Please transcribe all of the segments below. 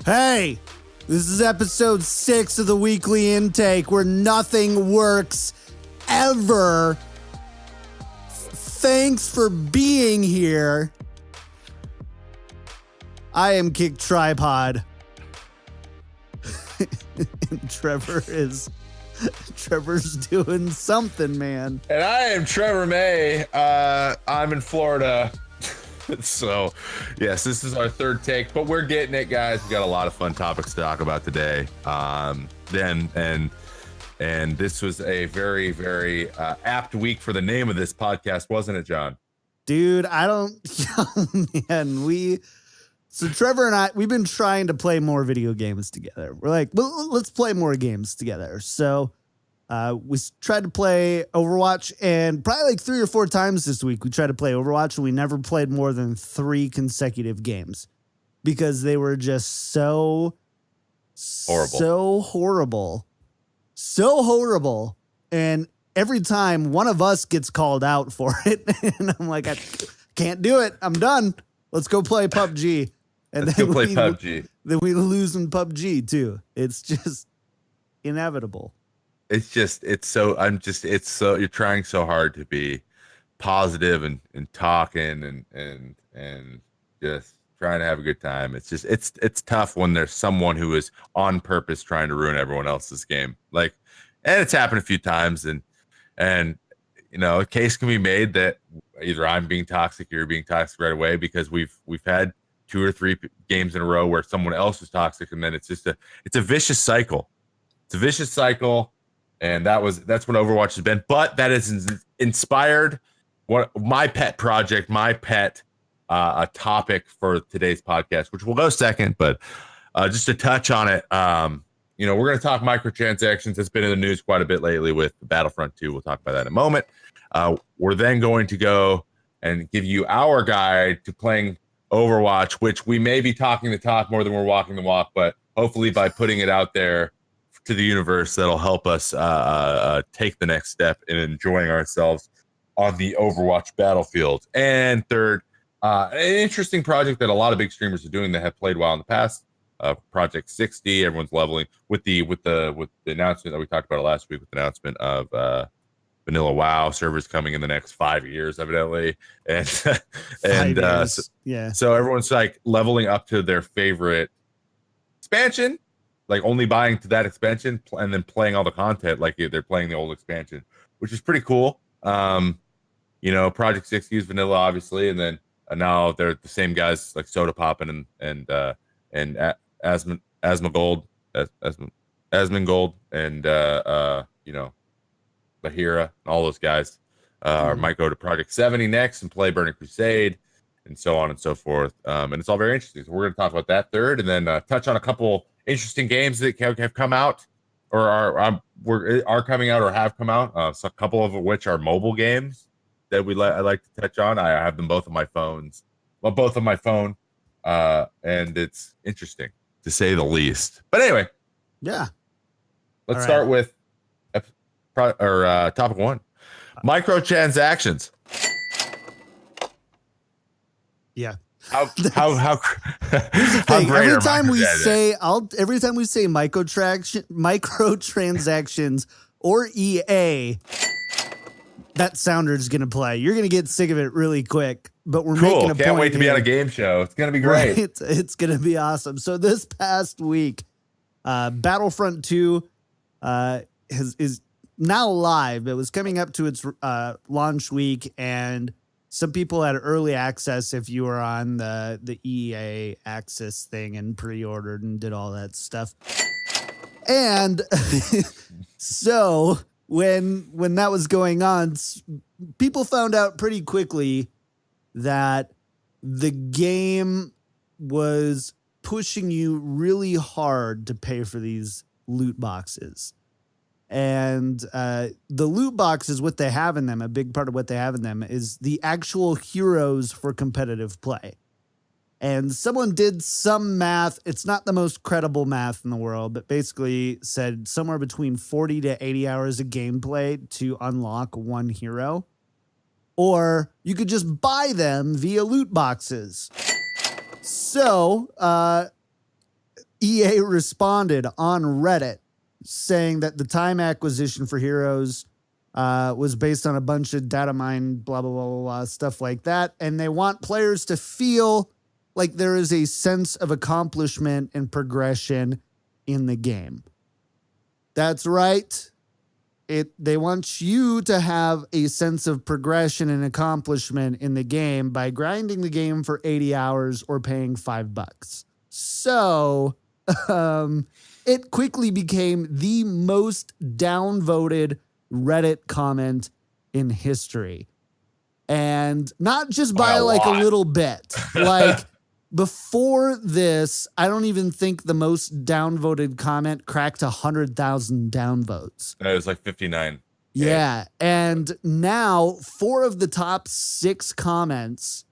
Hey, this is episode 6 of the weekly intake where nothing works ever. Thanks for being here. I am Kick Tripod. And Trevor's doing something, man. And I am Trevor May. I'm in Florida. So, yes, this is our third take, but we're getting it, guys. We got a lot of fun topics to talk about today. And this was a very, very apt week for the name of this podcast, wasn't it, John? Dude, So Trevor and I, we've been trying to play more video games together. We're like, well, let's play more games together. So we tried to play Overwatch, and probably like 3 or 4 times this week we tried to play Overwatch, and we never played more than 3 consecutive games because they were just so horrible. And every time one of us gets called out for it, and I'm like, I can't do it. I'm done. Let's go play PUBG. And Let's go play PUBG. Then we lose in PUBG too. It's just inevitable. You're trying so hard to be positive and talking and just trying to have a good time. It's tough when there's someone who is on purpose trying to ruin everyone else's game. And it's happened a few times, and you know, a case can be made that either I'm being toxic or you're being toxic right away, because we've had 2 or 3 games in a row where someone else is toxic, and then it's a vicious cycle. It's a vicious cycle, and that's what Overwatch has been. But that has inspired my pet project, a topic for today's podcast, which will go second, but just to touch on it. You know, we're going to talk microtransactions. It's been in the news quite a bit lately with Battlefront 2. We'll talk about that in a moment. We're then going to go and give you our guide to playing Overwatch, which we may be talking the talk more than we're walking the walk, but hopefully by putting it out there to the universe, that'll help us take the next step in enjoying ourselves on the Overwatch battlefield. And third, an interesting project that a lot of big streamers are doing that have played well in the past. Project 60, everyone's leveling with the announcement that we talked about last week, with the announcement of Vanilla WoW servers coming in the next 5 years, evidently, and so everyone's like leveling up to their favorite expansion, like only buying to that expansion and then playing all the content like they're playing the old expansion, which is pretty cool. You know, Project 60 is vanilla, obviously, and then now they're the same guys like Soda Poppin and Asmongold, and you know, Bahira, and all those guys might go to Project 70 next and play Burning Crusade, and so on and so forth. And it's all very interesting. So we're going to talk about that third, and then touch on a couple interesting games that have come out, or are coming out, or have come out. So a couple of which are mobile games that I like to touch on. I have them both on my phones. Well, both on my phone, and it's interesting to say the least. But anyway, yeah. Let's start with topic 1, microtransactions. Yeah. How great every time we say microtransactions or EA, that sounder is going to play. You're going to get sick of it really quick, but we're making a point. Can't wait to be on a game show. It's going to be great. Right? It's going to be awesome. So this past week, Battlefront 2 is now live. It was coming up to its launch week, and some people had early access if you were on the EA Access thing and pre-ordered and did all that stuff. And so when that was going on, people found out pretty quickly that the game was pushing you really hard to pay for these loot boxes. And the loot boxes, what they have in them, a big part of what they have in them is the actual heroes for competitive play. And someone did some math. It's not the most credible math in the world, but basically said somewhere between 40 to 80 hours of gameplay to unlock one hero. Or you could just buy them via loot boxes. So EA responded on Reddit saying that the time acquisition for heroes was based on a bunch of data mine, blah, blah, blah, blah, blah, stuff like that. And they want players to feel like there is a sense of accomplishment and progression in the game. That's right. They want you to have a sense of progression and accomplishment in the game by grinding the game for 80 hours or paying $5. So it quickly became the most downvoted Reddit comment in history. And not just by a little bit. Like before this, I don't even think the most downvoted comment cracked 100,000 downvotes. It was like 59. Yeah. And now 4 of the top 6 comments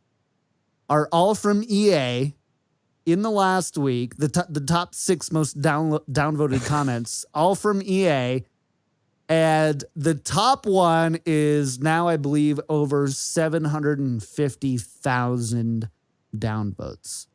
are all from EA in the last week. The top 6 most downvoted comments, all from EA. And the top one is now, I believe, over 750,000 downvotes.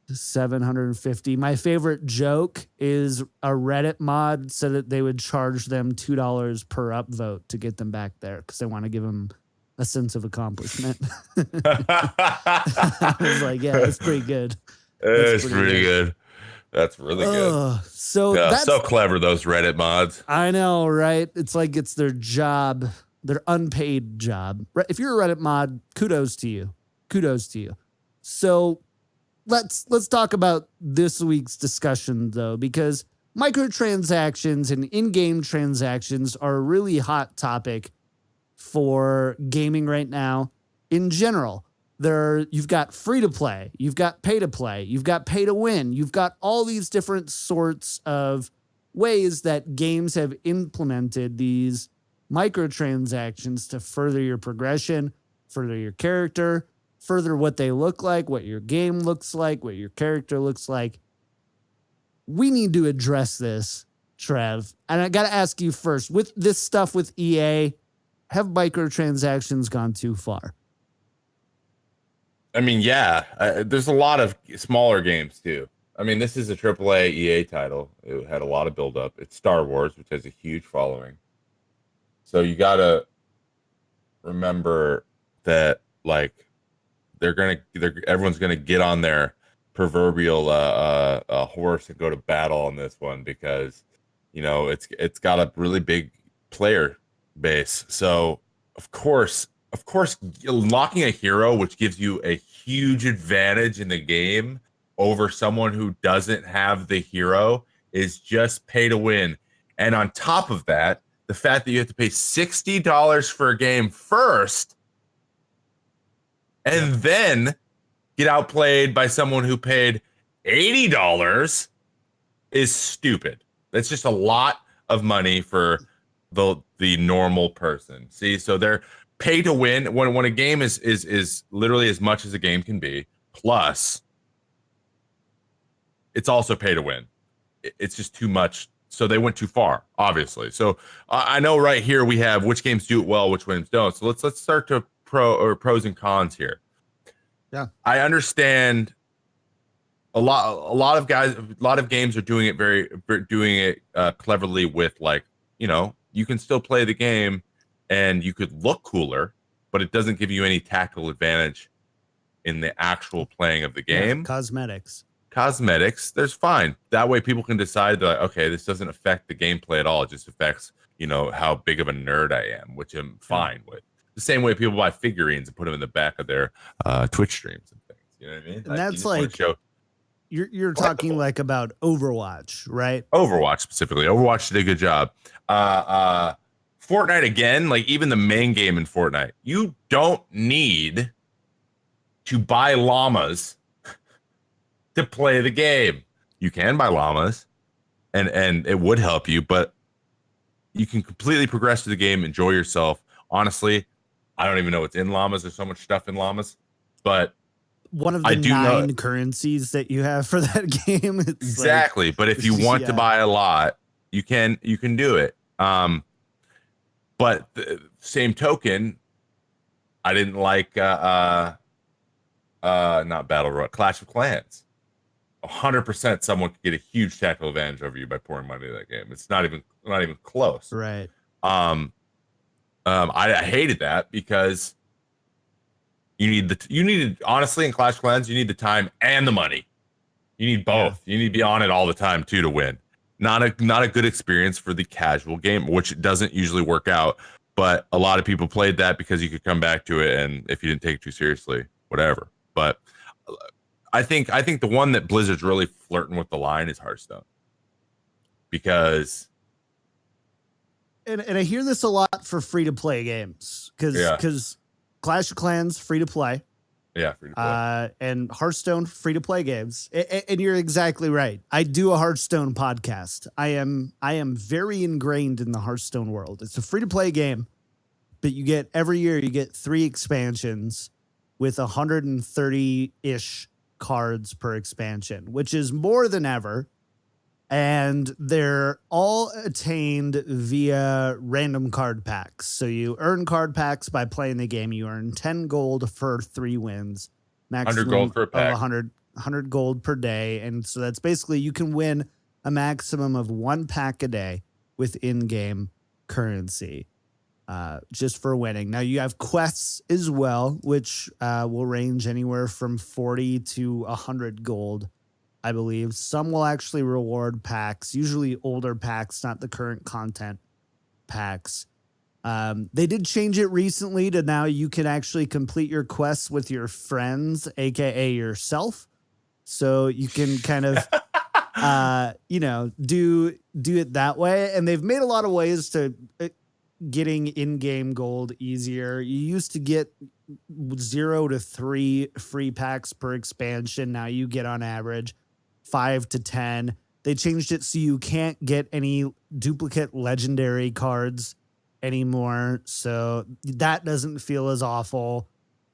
750. My favorite joke is a Reddit mod said that they would charge them $2 per upvote to get them back there because they want to give them a sense of accomplishment. I was like, yeah, that's pretty good. It's pretty good. That's really good. So that's so clever, those Reddit mods. I know, right? It's like it's their job, their unpaid job. If you're a Reddit mod, kudos to you. Kudos to you. So let's talk about this week's discussion, though, because microtransactions and in-game transactions are a really hot topic for gaming right now in general. You've got free to play, you've got pay to play, you've got pay to win, you've got all these different sorts of ways that games have implemented these microtransactions to further your progression, further your character, further what they look like, what your game looks like, what your character looks like. We need to address this, Trev. And I got to ask you first, with this stuff with EA, have microtransactions gone too far? I mean, yeah, there's a lot of smaller games too. I mean, this is a AAA EA title. It had a lot of build up. It's Star Wars, which has a huge following. So you got to remember that, like, everyone's gonna get on their proverbial horse and go to battle on this one because, you know, it's got a really big player base. So of course, unlocking a hero, which gives you a huge advantage in the game over someone who doesn't have the hero, is just pay to win. And on top of that, the fact that you have to pay $60 for a game first and then get outplayed by someone who paid $80 is stupid. That's just a lot of money for the normal person. See, so they're pay to win when a game is literally as much as a game can be, plus it's also pay to win. It's just too much. So they went too far, obviously. So I know right here we have which games do it well, which ones don't. So let's start to pros and cons here. Yeah, I understand a lot of games are doing it cleverly with, like, you know, you can still play the game and you could look cooler, but it doesn't give you any tactical advantage in the actual playing of the game. Yeah, cosmetics, there's fine. That way people can decide that, okay, this doesn't affect the gameplay at all. It just affects, you know, how big of a nerd I am, which I'm fine with. The same way people buy figurines and put them in the back of their Twitch streams and things. You know what I mean? And that's like, you're talking like about Overwatch, right? Overwatch specifically. Overwatch did a good job. Fortnite again, like even the main game in Fortnite, you don't need to buy llamas to play the game. You can buy llamas and it would help you, but you can completely progress through the game, enjoy yourself. Honestly, I don't even know what's in llamas. There's so much stuff in llamas, but one of the 9 currencies that you have for that game. It's exactly. But if you want to buy a lot, you can do it. But the same token, I didn't like not Battle Royale, Clash of Clans. 100% someone could get a huge tactical advantage over you by pouring money into that game. It's not even close. Right. I hated that because you needed honestly in Clash of Clans, you need the time and the money. You need both. Yeah. You need to be on it all the time too to win. Not a good experience for the casual game, which doesn't usually work out. But a lot of people played that because you could come back to it, and if you didn't take it too seriously, whatever. But I think the one that Blizzard's really flirting with the line is Hearthstone, because and I hear this a lot for free to play games because Clash of Clans free to play. Yeah, free to play. And Hearthstone free to play games. And you're exactly right. I do a Hearthstone podcast. I am very ingrained in the Hearthstone world. It's a free to play game, but every year you get 3 expansions with 130-ish cards per expansion, which is more than ever. And they're all attained via random card packs. So you earn card packs by playing the game. You earn 10 gold for 3 wins. Maximum 100 gold per pack. Of 100 gold per day. And so that's basically, you can win a maximum of 1 pack a day with in-game currency just for winning. Now you have quests as well, which will range anywhere from 40 to 100 gold. I believe some will actually reward packs, usually older packs, not the current content packs. They did change it recently to now you can actually complete your quests with your friends, aka yourself. So you can kind of, do it that way. And they've made a lot of ways to getting in-game gold easier. You used to get 0 to 3 free packs per expansion. Now you get on average 5 to 10. They changed it so you can't get any duplicate legendary cards anymore. So that doesn't feel as awful.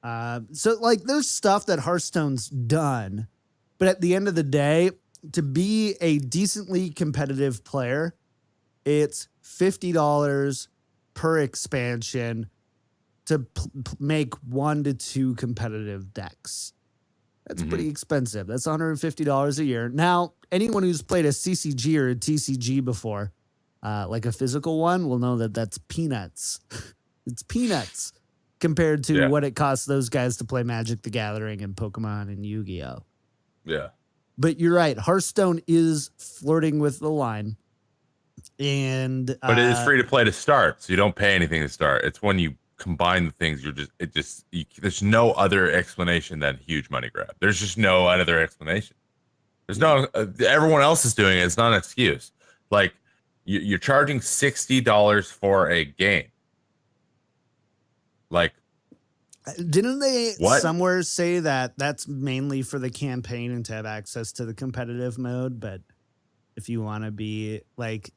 So like there's stuff that Hearthstone's done, but at the end of the day, to be a decently competitive player, it's $50 per expansion to make 1 to 2 competitive decks. That's pretty expensive. That's $150 a year. Now, anyone who's played a CCG or a TCG before, like a physical one, will know that that's peanuts. It's peanuts compared to what it costs those guys to play Magic the Gathering and Pokemon and Yu-Gi-Oh! Yeah. But you're right. Hearthstone is flirting with the line. But it is free to play to start, so you don't pay anything to start. It's when you combine the things, there's no other explanation than huge money grab. There's just no other explanation. There's no everyone else is doing it. It's not an excuse. Like you're charging $60 for a game. Like, didn't they somewhere say that that's mainly for the campaign and to have access to the competitive mode? But if you want to be like,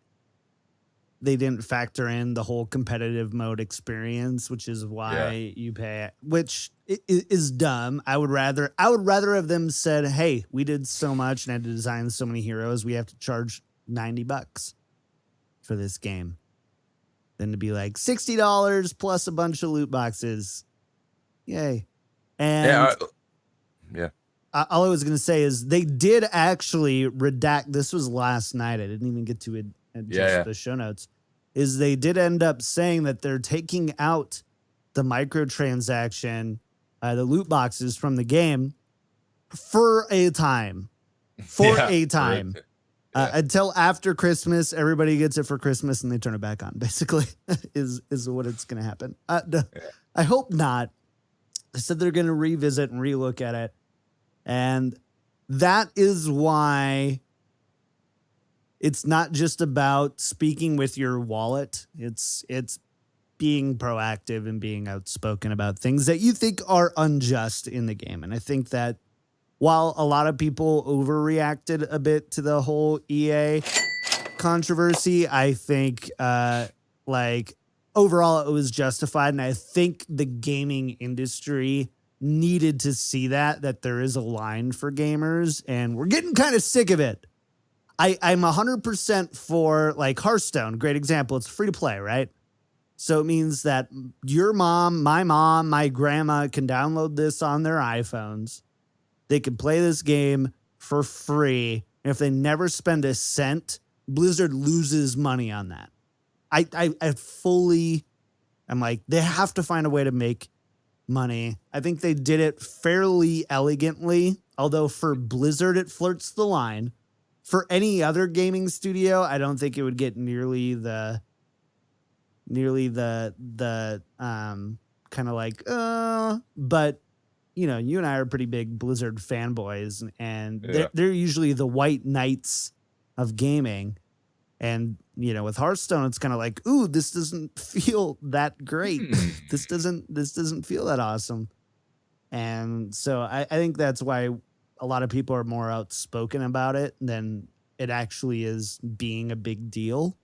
they didn't factor in the whole competitive mode experience, which is why you pay, which is dumb. I would rather have them said, hey, we did so much and had to design so many heroes, we have to charge $90 for this game, than to be like $60 plus a bunch of loot boxes. Yay. And all I was going to say is they did actually redact. This was last night. I didn't even get to it. The show notes is they did end up saying that they're taking out the microtransaction, the loot boxes from the game for a time, until after Christmas. Everybody gets it for Christmas and they turn it back on, basically is what it's going to happen. I hope not. They said they're going to revisit and relook at it. And that is why it's not just about speaking with your wallet. It's being proactive and being outspoken about things that you think are unjust in the game. And I think that while a lot of people overreacted a bit to the whole EA controversy, I think overall it was justified. And I think the gaming industry needed to see that there is a line for gamers, and we're getting kind of sick of it. I'm 100% for like Hearthstone. Great example. It's free to play, right? So it means that your mom, my grandma can download this on their iPhones. They can play this game for free. And if they never spend a cent, Blizzard loses money on that. I fully am like, they have to find a way to make money. I think they did it fairly elegantly, although for Blizzard, it flirts the line. For any other gaming studio, I don't think it would get nearly the kind of like, but you know, you and I are pretty big Blizzard fanboys, and they're usually the white knights of gaming. And, you know, with Hearthstone, it's kind of like, ooh, this doesn't feel that great. This doesn't feel that awesome. And so I think that's why a lot of people are more outspoken about it than it actually is being a big deal.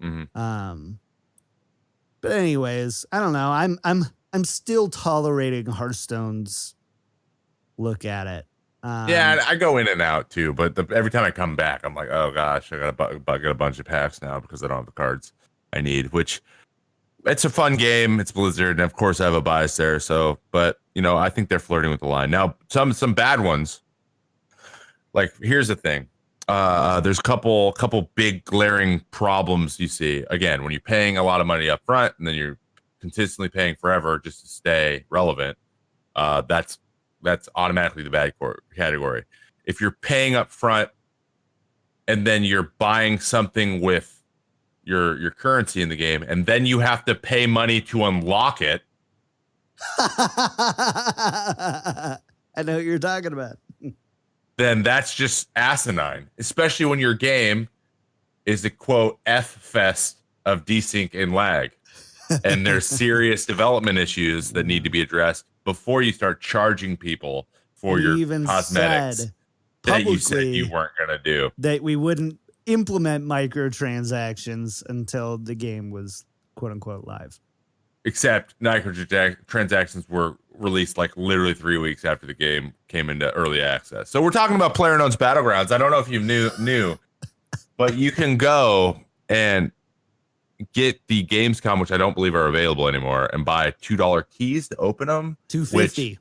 Mm-hmm. But anyways, I don't know. I'm still tolerating Hearthstone's look at it. Yeah, I go in and out too, but every time I come back, I'm like, oh gosh, I gotta get a bunch of packs now because I don't have the cards I need. Which it's a fun game. It's Blizzard, and of course I have a bias there. So, but you know, I think they're flirting with the line now. Some bad ones. Like here's the thing. There's a couple big glaring problems you see. Again, when you're paying a lot of money up front and then you're consistently paying forever just to stay relevant, that's automatically the bad category. If you're paying up front and then you're buying something with your currency in the game and then you have to pay money to unlock it. I know what you're talking about. Then that's just asinine, especially when your game is a quote F fest of desync and lag. And there's serious development issues that need to be addressed before you start charging people for your cosmetics that you said you weren't going to do. That we wouldn't implement microtransactions until the game was quote unquote live. Except microtransactions were released like literally 3 weeks after the game came into early access. So we're talking about PlayerUnknown's Battlegrounds. I don't know if you knew, but you can go and get the Gamescom, which I don't believe are available anymore, and buy $2 keys to open them. $2.50.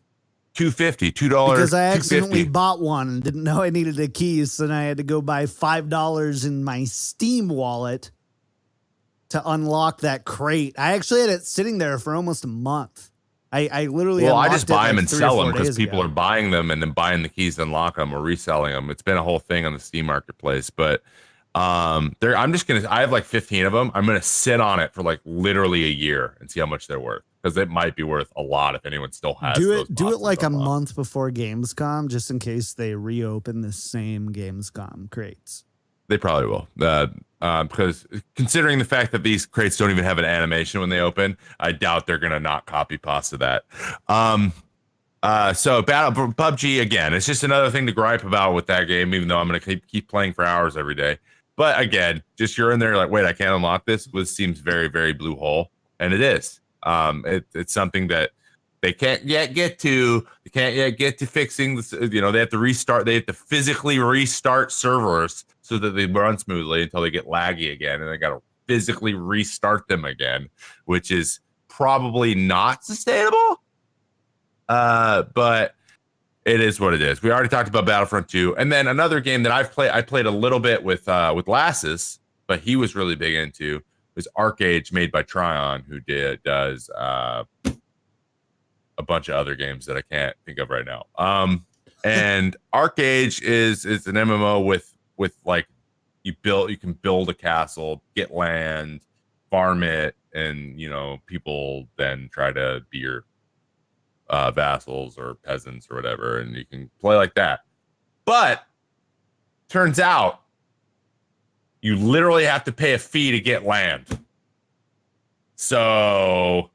$2.50. Because I accidentally bought one and didn't know I needed a key, so then I had to go buy $5 in my Steam wallet to unlock that crate. I actually had it sitting there for almost a month. I literally I just buy them like and sell them because people are buying them and then buying the keys to unlock them or reselling them. It's been a whole thing on the Steam marketplace, but I have like 15 of them. I'm gonna sit on it for like literally a year and see how much they're worth, because it might be worth a lot if anyone still has. Do it like a month before Gamescom, just in case they reopen the same Gamescom crates. They probably will, because considering the fact that these crates don't even have an animation when they open, I doubt they're gonna not copy pasta that. So PUBG again, it's just another thing to gripe about with that game, even though I'm gonna keep playing for hours every day. But again, just you're in there like, wait, I can't unlock this. Seems very, very blue hole, and it is. It's something that they can't yet get to. They can't yet get to fixing this. You know, they have to restart. They have to physically restart servers so that they run smoothly until they get laggy again, and they got to physically restart them again, which is probably not sustainable. But it is what it is. We already talked about Battlefront 2, and then another game that I played a little bit with Lassus, but he was really big into, was Arcade, made by Tryon, who does a bunch of other games that I can't think of right now. And Arcade is an MMO with like you can build a castle, get land, farm it, and you know people then try to be your vassals or peasants or whatever, and you can play like that. But turns out you literally have to pay a fee to get land. So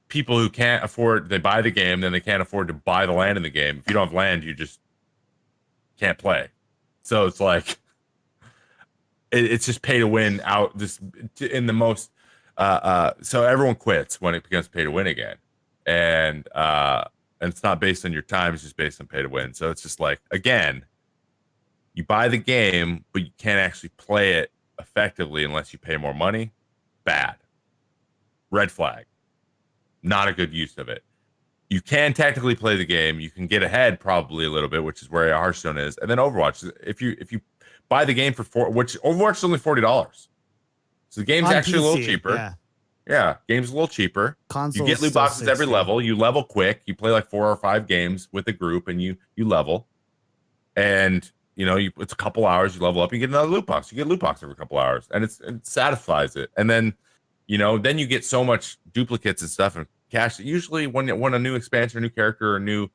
people who can't afford, they buy the game, then they can't afford to buy the land in the game. If you don't have land, you just can't play. So it's like it's just pay to win out this in the most so everyone quits when it becomes pay to win again. And it's not based on your time, it's just based on pay to win. So it's just like, again, you buy the game, but you can't actually play it effectively unless you pay more money. Bad. Red flag. Not a good use of it. you can technically play the game. You can get ahead probably a little bit, which is where Hearthstone is. And then Overwatch, if you buy the game for which Overwatch is only $40. So the game's On actually a little PC, cheaper. yeah. Yeah, game's a little cheaper. Console You get loot boxes every 60. level. You level quick. You play like 4 or 5 games with a group, and you level. And it's a couple hours. You level up. You get another loot box. You get a loot box every couple hours, and it satisfies it. And then, then you get so much duplicates and stuff and cash. Usually, when a new expansion, a new character, or a new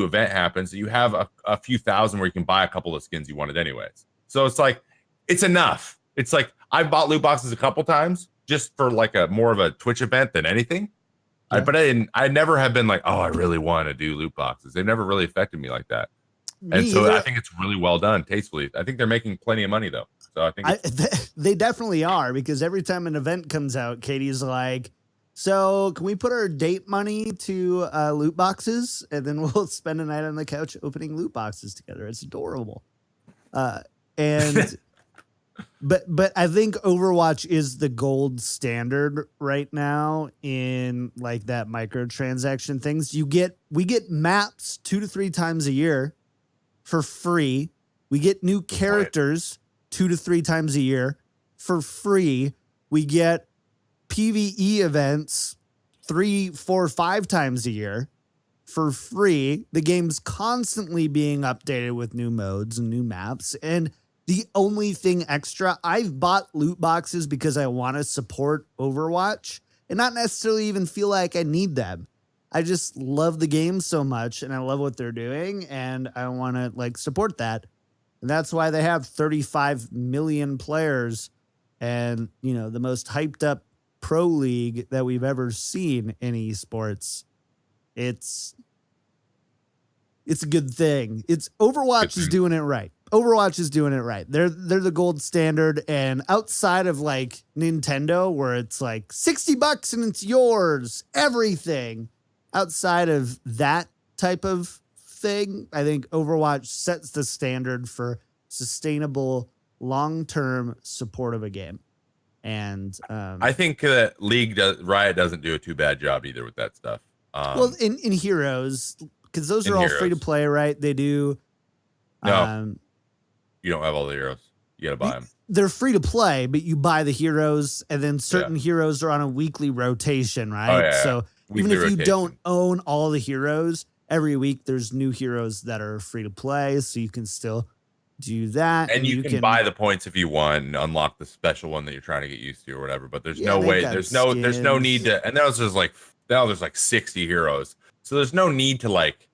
event happens, you have a few thousand where you can buy a couple of skins you wanted anyways. So it's like it's enough. It's like I've bought loot boxes a couple times just for like a more of a Twitch event than anything. Yeah. But I never have been like, oh, I really want to do loot boxes. They've never really affected me like that. And so I think it's really well done, tastefully. I think they're making plenty of money though. So I think they definitely are, because every time an event comes out, Katie's like, so can we put our date money to loot boxes, and then we'll spend a night on the couch opening loot boxes together. It's adorable. And but I think Overwatch is the gold standard right now in like that microtransaction things. We get maps 2 to 3 times a year for free. We get new characters 2 to 3 times a year for free. We get PvE events 3, 4, 5 times a year for free. The game's constantly being updated with new modes and new maps. And the only thing extra, I've bought loot boxes because I want to support Overwatch and not necessarily even feel like I need them. I just love the game so much, and I love what they're doing, and I want to like support that. And that's why they have 35 million players and, the most hyped up pro league that we've ever seen in esports. It's a good thing. Overwatch is doing it right. Overwatch is doing it right. They're the gold standard, and outside of like Nintendo, where it's like $60 and it's yours, everything. Outside of that type of thing, I think Overwatch sets the standard for sustainable, long-term support of a game. And I think that Riot doesn't do a too bad job either with that stuff. Well, in Heroes, because those are all free to play, right? They do. No, you don't have all the heroes. You gotta buy them. They're free to play, but you buy the heroes, and then certain heroes are on a weekly rotation, right? Oh, yeah. So even if you don't own all the heroes, every week there's new heroes that are free to play, so you can still do that. And you can buy the points if you want and unlock the special one that you're trying to get used to or whatever. But there's no way, there's no need to. And there's like 60 heroes, so there's no need to like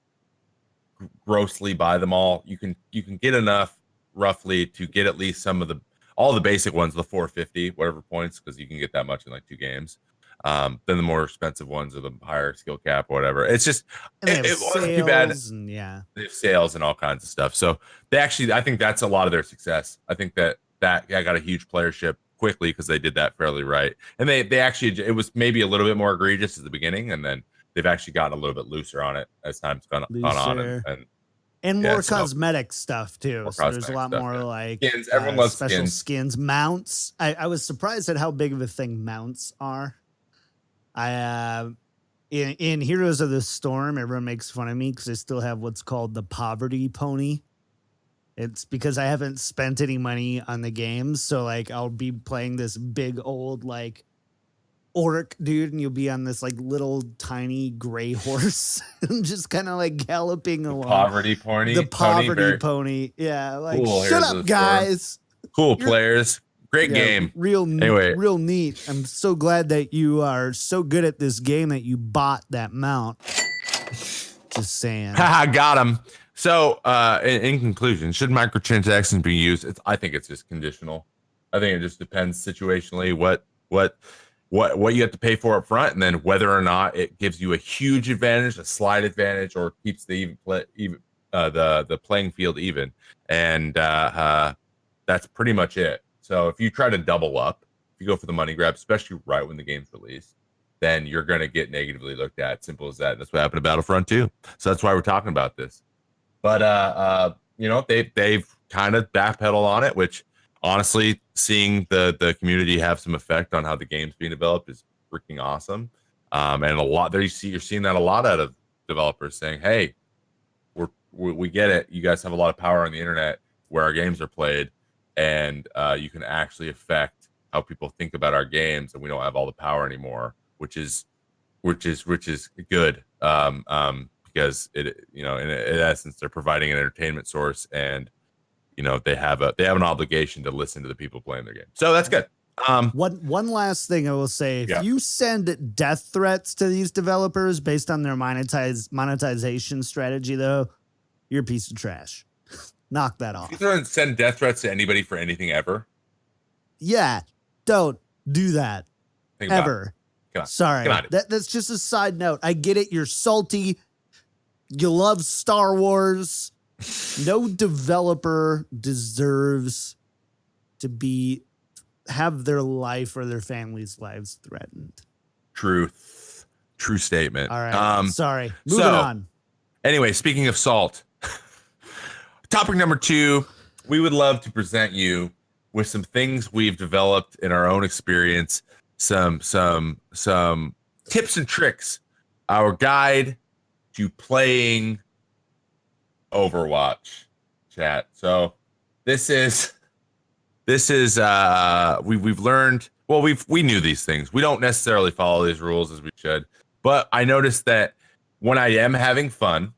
grossly buy them all. You can get enough roughly to get at least all the basic ones, the 450 whatever points, because you can get that much in like 2 games. Then the more expensive ones are the higher skill cap or whatever. It's just it wasn't too bad. And they have sales and all kinds of stuff. So I think that's a lot of their success. I think that got a huge playership quickly because they did that fairly right. And they actually, it was maybe a little bit more egregious at the beginning, and then they've actually gotten a little bit looser on it as time's gone on, and more cosmetic stuff too. So there's a lot more like skins. Everyone loves special skins, mounts. I was surprised at how big of a thing mounts are. In Heroes of the Storm, everyone makes fun of me because I still have what's called the poverty pony. It's because I haven't spent any money on the games. So like I'll be playing this big old like orc dude, and you'll be on this like little tiny gray horse and just kind of like galloping along. Poverty pony. The poverty pony. Yeah. Like, cool. Shut up, guys. Cool players. Great game. Real neat. I'm so glad that you are so good at this game that you bought that mount. Just saying. Haha, got him. So, in conclusion, should microtransactions be used? I think it's just conditional. I think it just depends situationally what you have to pay for up front, and then whether or not it gives you a huge advantage, a slight advantage, or keeps the playing field even. And that's pretty much it. So if you try to double up, if you go for the money grab, especially right when the game's released, then you're going to get negatively looked at. Simple as that. That's what happened to Battlefront 2. So that's why we're talking about this. But they've kind of backpedaled on it, which honestly, seeing the community have some effect on how the game's being developed is freaking awesome. And a lot there you're seeing that a lot out of developers saying, hey, we get it. You guys have a lot of power on the internet where our games are played, and you can actually affect how people think about our games, and we don't have all the power anymore, which is good. Because it, you know, in essence, they're providing an entertainment source, and you know, they have an obligation to listen to the people playing their game. So that's good. One last thing I will say: if you send death threats to these developers based on their monetization strategy, though, you're a piece of trash. Knock that off. You don't send death threats to anybody for anything ever. Yeah, don't do that ever. Sorry, that's just a side note. I get it. You're salty. You love Star Wars. No developer deserves to have their life or their family's lives threatened. True statement. All right. Sorry. Moving on. Anyway, speaking of salt, topic number 2, we would love to present you with some things we've developed in our own experience, some tips and tricks, our guide to playing Overwatch, chat. So this is we've learned, well, we knew these things. We don't necessarily follow these rules as we should, but I noticed that when I am having fun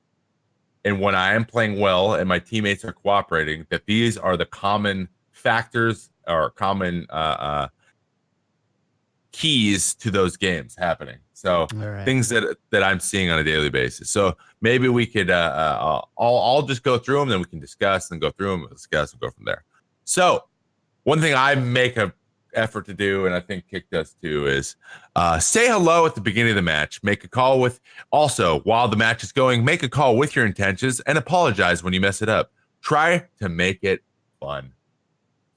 and when I am playing well and my teammates are cooperating, that these are the common factors or common keys to those games happening. So things that I'm seeing on a daily basis. So maybe we could I'll just go through them, then we can discuss and go through them, discuss and go from there. So one thing I make an effort to do, and I think Kick does too, is say hello at the beginning of the match. Make a call with, also while the match is going, make a call with your intentions and apologize when you mess it up. Try to make it fun.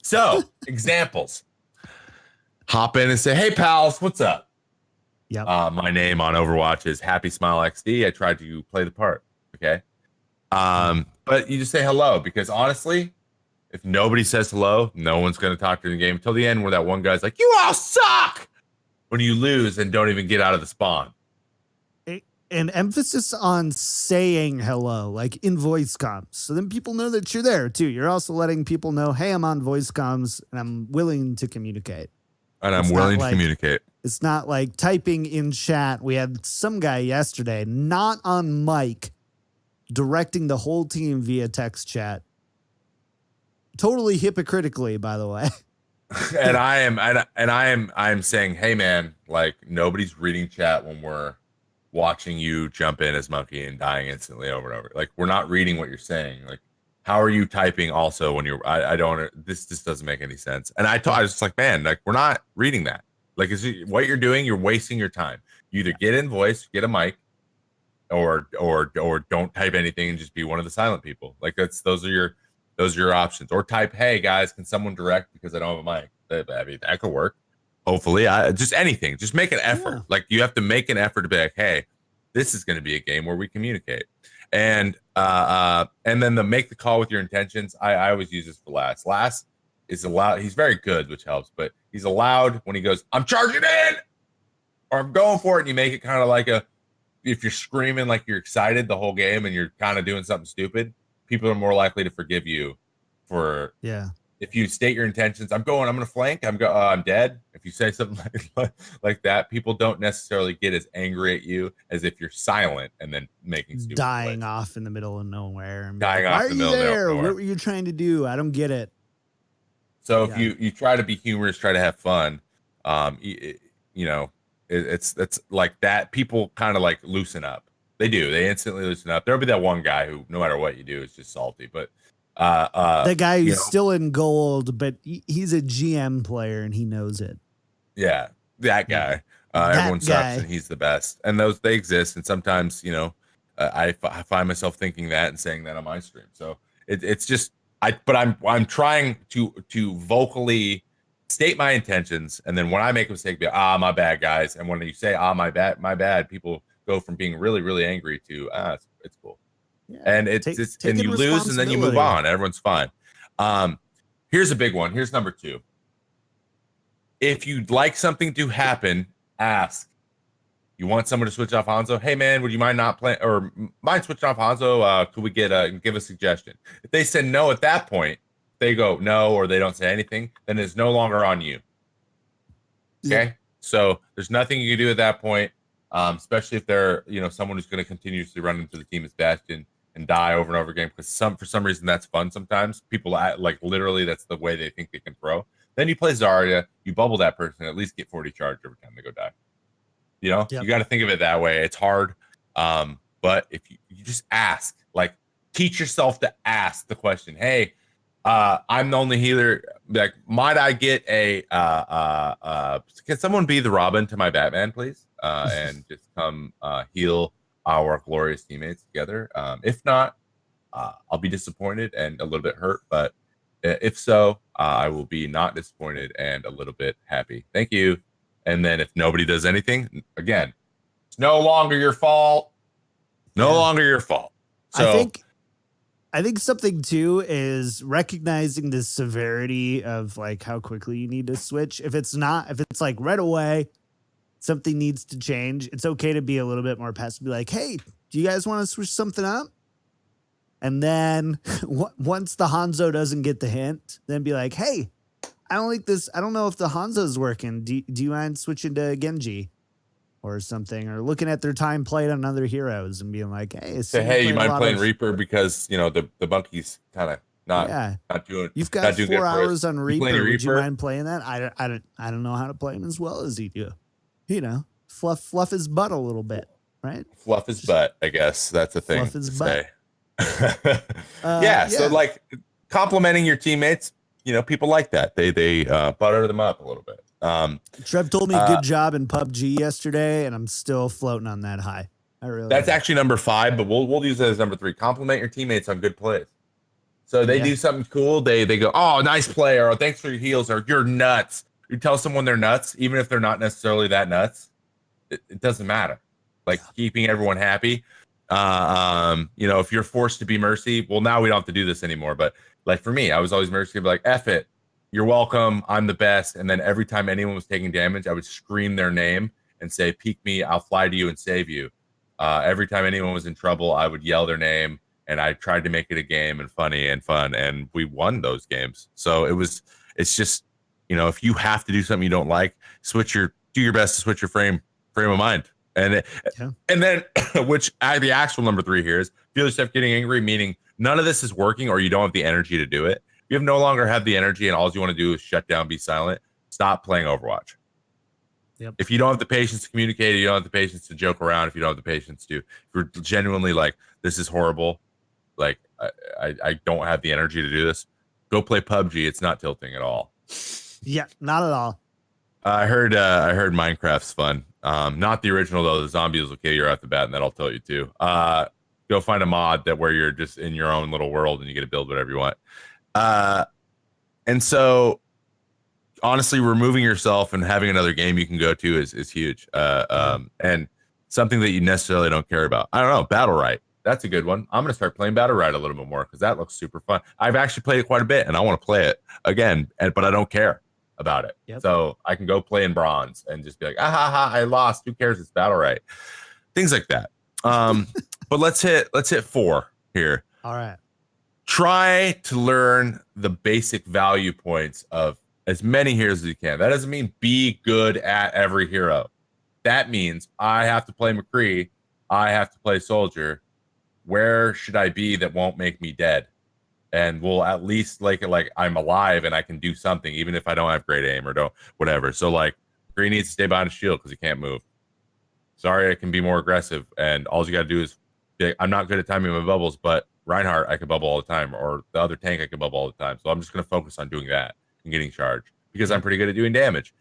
So examples. Hop in and say, hey pals, what's up? Yep. My name on Overwatch is Happy Smile XD. I tried to play the part. Okay. But you just say hello, because honestly, if nobody says hello, no one's going to talk to the game until the end, where that one guy's like, you all suck, when you lose and don't even get out of the spawn. An emphasis on saying hello, like in voice comms. So then people know that you're there too. You're also letting people know, hey, I'm on voice comms and I'm willing to communicate. And I'm willing to communicate. It's not like typing in chat. We had some guy yesterday, not on mic, directing the whole team via text chat. Totally hypocritically, by the way. And I am saying, hey man, like nobody's reading chat when we're watching you jump in as Monkey and dying instantly over and over. Like we're not reading what you're saying. Like, how are you typing also when you're, I don't, this doesn't make any sense. And I was just like, man, like we're not reading that. Like, what you're doing, you're wasting your time. You either get in voice, get a mic, or don't type anything and just be one of the silent people. Like those are your options. Or type, hey guys, can someone direct because I don't have a mic? I mean, that could work. Hopefully, just anything. Just make an effort. Yeah. Like you have to make an effort to be like, hey, this is going to be a game where we communicate. And then make the call with your intentions. I always use this for Last. Last is allowed. He's very good, which helps, but he's allowed when he goes, I'm charging in, or I'm going for it. And you make it kind of like if you're screaming like you're excited the whole game and you're kind of doing something stupid, people are more likely to forgive you for, if you state your intentions. I'm going to flank. I'm dead. If you say something like that, people don't necessarily get as angry at you as if you're silent and then making stupid dying plays. Off in the middle of nowhere. Dying off in the middle of nowhere. What were you trying to do? I don't get it. So if you try to be humorous, try to have fun, it's like that. People kind of like loosen up. They do. They instantly loosen up. There'll be that one guy who, no matter what you do, is just salty. But the guy who's still in gold, but he's a GM player and he knows it. Yeah, that guy. Everyone sucks and he's the best. And they exist. And sometimes, I find myself thinking that and saying that on my stream. So it's just I'm trying to vocally state my intentions, and then when I make a mistake, be my bad, guys. And when you say my bad, people go from being really, really angry to it's cool. Yeah, and it's and you lose and then you move on. Everyone's fine. Here's a big one. Here's number 2. If you'd like something to happen, ask. You want someone to switch off Hanzo? Hey man, would you mind not playing or mind switching off Hanzo? Could we give a suggestion? If they said no at that point, they go no, or they don't say anything, then it's no longer on you. Okay, Yep. so there's nothing you can do at that point, especially if they're someone who's going to continuously run into the team as Bastion and die over and over again because for some reason that's fun. Sometimes people like literally that's the way they think they can throw. Then you play Zarya, you bubble that person, at least get 40 charge every time they go die. Yep. You got to think of it that way. It's hard, but if you just ask, like, teach yourself to ask the question. Hey, I'm the only healer. Like, might I get a can someone be the Robin to my Batman, please? And just come heal our glorious teammates together. If not, I'll be disappointed and a little bit hurt. But if so, I will be not disappointed and a little bit happy. Thank you. And then if nobody does anything, again, it's no longer your fault. No longer your fault. So I think something too is recognizing the severity of like how quickly you need to switch. If it's like right away, something needs to change. It's okay to be a little bit more passive. Be like, hey, do you guys want to switch something up? And then once the Hanzo doesn't get the hint, then be like, hey, I don't like this. I don't know if the Hanzo's working. Do you mind switching to Genji or something? Or looking at their time played on other heroes and being like, hey, you mind playing Reaper because the monkey's kind of not doing. You've got 4 hours on Reaper. Would you Reaper? mind playing that? I don't know how to play him as well as you do. Fluff his butt a little bit, right? Fluff his butt, I guess that's a thing. Fluff his butt. So like complimenting your teammates, people like that. They butter them up a little bit. Trev told me good job in PUBG yesterday, and I'm still floating on that high. That's actually number 5, but we'll use that as number 3. Compliment your teammates on good plays. So they do something cool. They go, oh, nice play, or thanks for your heals, or you're nuts. You tell someone they're nuts, even if they're not necessarily that nuts. It doesn't matter. Like keeping everyone happy. If you're forced to be Mercy, well, now we don't have to do this anymore. But like for me, I was always Mercy, be like, F it. You're welcome. I'm the best. And then every time anyone was taking damage, I would scream their name and say, peek me. I'll fly to you and save you. Every time anyone was in trouble, I would yell their name, and I tried to make it a game and funny and fun. And we won those games. So it's just, if you have to do something you don't like, do your best to switch your frame of mind. And then, which the actual number 3 here is feel yourself getting angry, meaning none of this is working or you don't have the energy to do it. If you no longer have the energy and all you want to do is shut down, be silent, stop playing Overwatch. Yep. If you don't have the patience to communicate, you don't have the patience to joke around, if you don't have the patience to, if you're genuinely like, this is horrible, like I don't have the energy to do this, go play PUBG. It's not tilting at all. Yeah, not at all. I heard Minecraft's fun. Not the original though. The zombies will kill you right off the bat, and that'll tell you too. Go find a mod where you're just in your own little world and you get to build whatever you want. And so honestly, removing yourself and having another game you can go to is huge. And something that you necessarily don't care about. I don't know, Battle Royale. That's a good one. I'm gonna start playing Battle Royale a little bit more because that looks super fun. I've actually played it quite a bit, and I want to play it again, but I don't care about it. Yep. So I can go play in bronze and just be like, I lost. Who cares? It's Battle Royale. Things like that. But let's hit 4 here. All right. Try to learn the basic value points of as many heroes as you can. That doesn't mean be good at every hero. That means I have to play McCree. I have to play Soldier. Where should I be that won't make me dead? And will at least like I'm alive and I can do something, even if I don't have great aim or don't whatever. So like McCree needs to stay behind a shield because he can't move. Sorry, I can be more aggressive, and all you got to do is be like, I'm not good at timing my bubbles, but Reinhardt I can bubble all the time, or the other tank I can bubble all the time. So I'm just going to focus on doing that and getting charged because I'm pretty good at doing damage.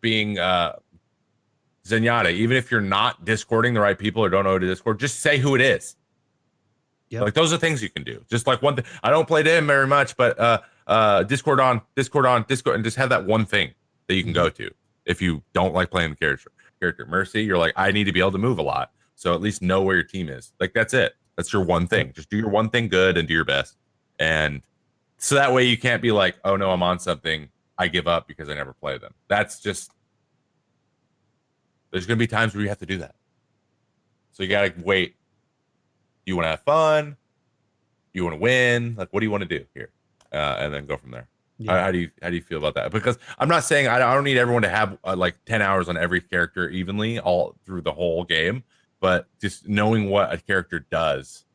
Being Zenyatta, even if you're not discording the right people or don't know who to discord, just say who it is. Yep. Like those are things you can do. Just like one thing. I don't play them very much, but Discord on, and just have that one thing that you can go to if you don't like playing the character. Mercy, you're like, I need to be able to move a lot, so at least know where your team is. Like that's it. That's your one thing. Just do your one thing good and do your best. And so that way you can't be like, oh no, I'm on something, I give up because I never play them. That's just There's going to be times where you have to do that. So you got to wait. Do you want to have fun? Do you want to win? Like, what do you want to do here? And then go from there. Yeah. How do you feel about that? Because I'm not saying I don't need everyone to have like 10 hours on every character evenly all through the whole game, but just knowing what a character does,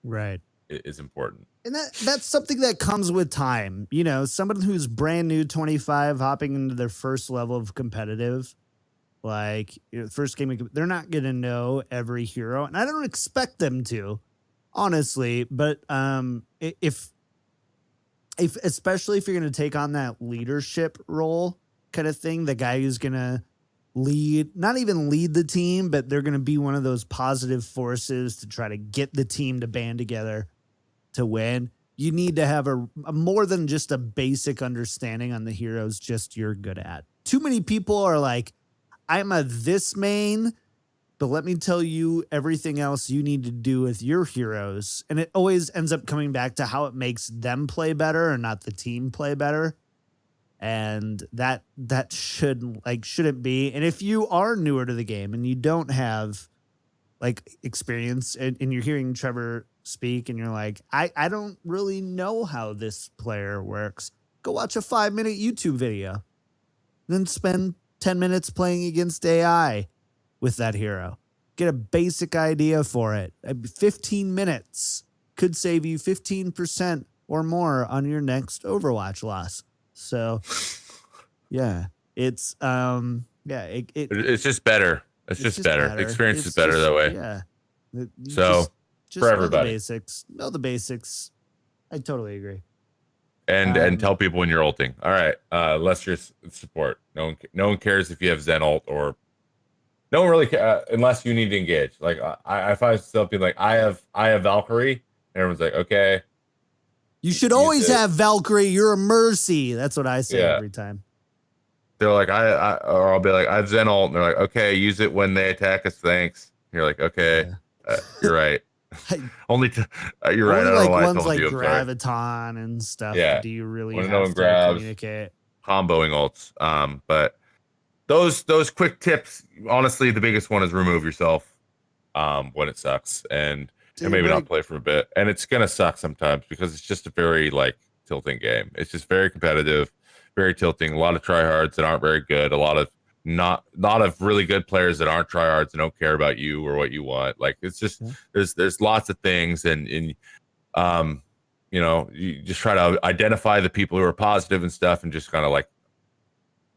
right, is important. And that's something that comes with time. You know, someone who's brand new, 25, hopping into their first level of competitive, like, you know, first game, they're not going to know every hero. And I don't expect them to, honestly. But if especially if you're going to take on that leadership role kind of thing, the guy who's going to lead, not even lead the team, but they're going to be one of those positive forces to try to get the team to band together to win. You need to have a more than just a basic understanding on the heroes just you're good at. Too many people are like, I'm a this main, but let me tell you everything else you need to do with your heroes. And it always ends up coming back to how it makes them play better and not the team play better. And that shouldn't be. And if you are newer to the game and you don't have like experience and you're hearing Trevor speak and you're like, I don't really know how this player works, go watch a 5-minute YouTube video, then spend 10 minutes playing against AI with that hero. Get a basic idea for it. 15 minutes could save you 15% or more on your next Overwatch loss. So yeah, it's it's just better. It's just better. The experience is better that way. Yeah. So just for everybody, know the basics. I totally agree. And tell people when you're ulting. All right, let's just support. No one cares if you have Zen ult, or no one really unless you need to engage. Like I find myself being like, I have Valkyrie, and everyone's like, okay. You should always have Valkyrie. You're a mercy. That's what I say every time. They're like, or I'll be like, I have Zen ult, and they're like, okay, use it when they attack us. Thanks. And you're like, okay, you're right. You're right. I don't like know why ones I told like you. Graviton and stuff. Yeah. Do you really when have no one to grabs, communicate? Comboing ults. But those quick tips, honestly, the biggest one is remove yourself when it sucks, and maybe not play for a bit. And it's gonna suck sometimes because it's just a very like tilting game. It's just very competitive, very tilting. A lot of tryhards that aren't very good. A lot of really good players that aren't tryhards and don't care about you or what you want. Like it's just there's lots of things, and you know, you just try to identify the people who are positive and stuff, and just kind of like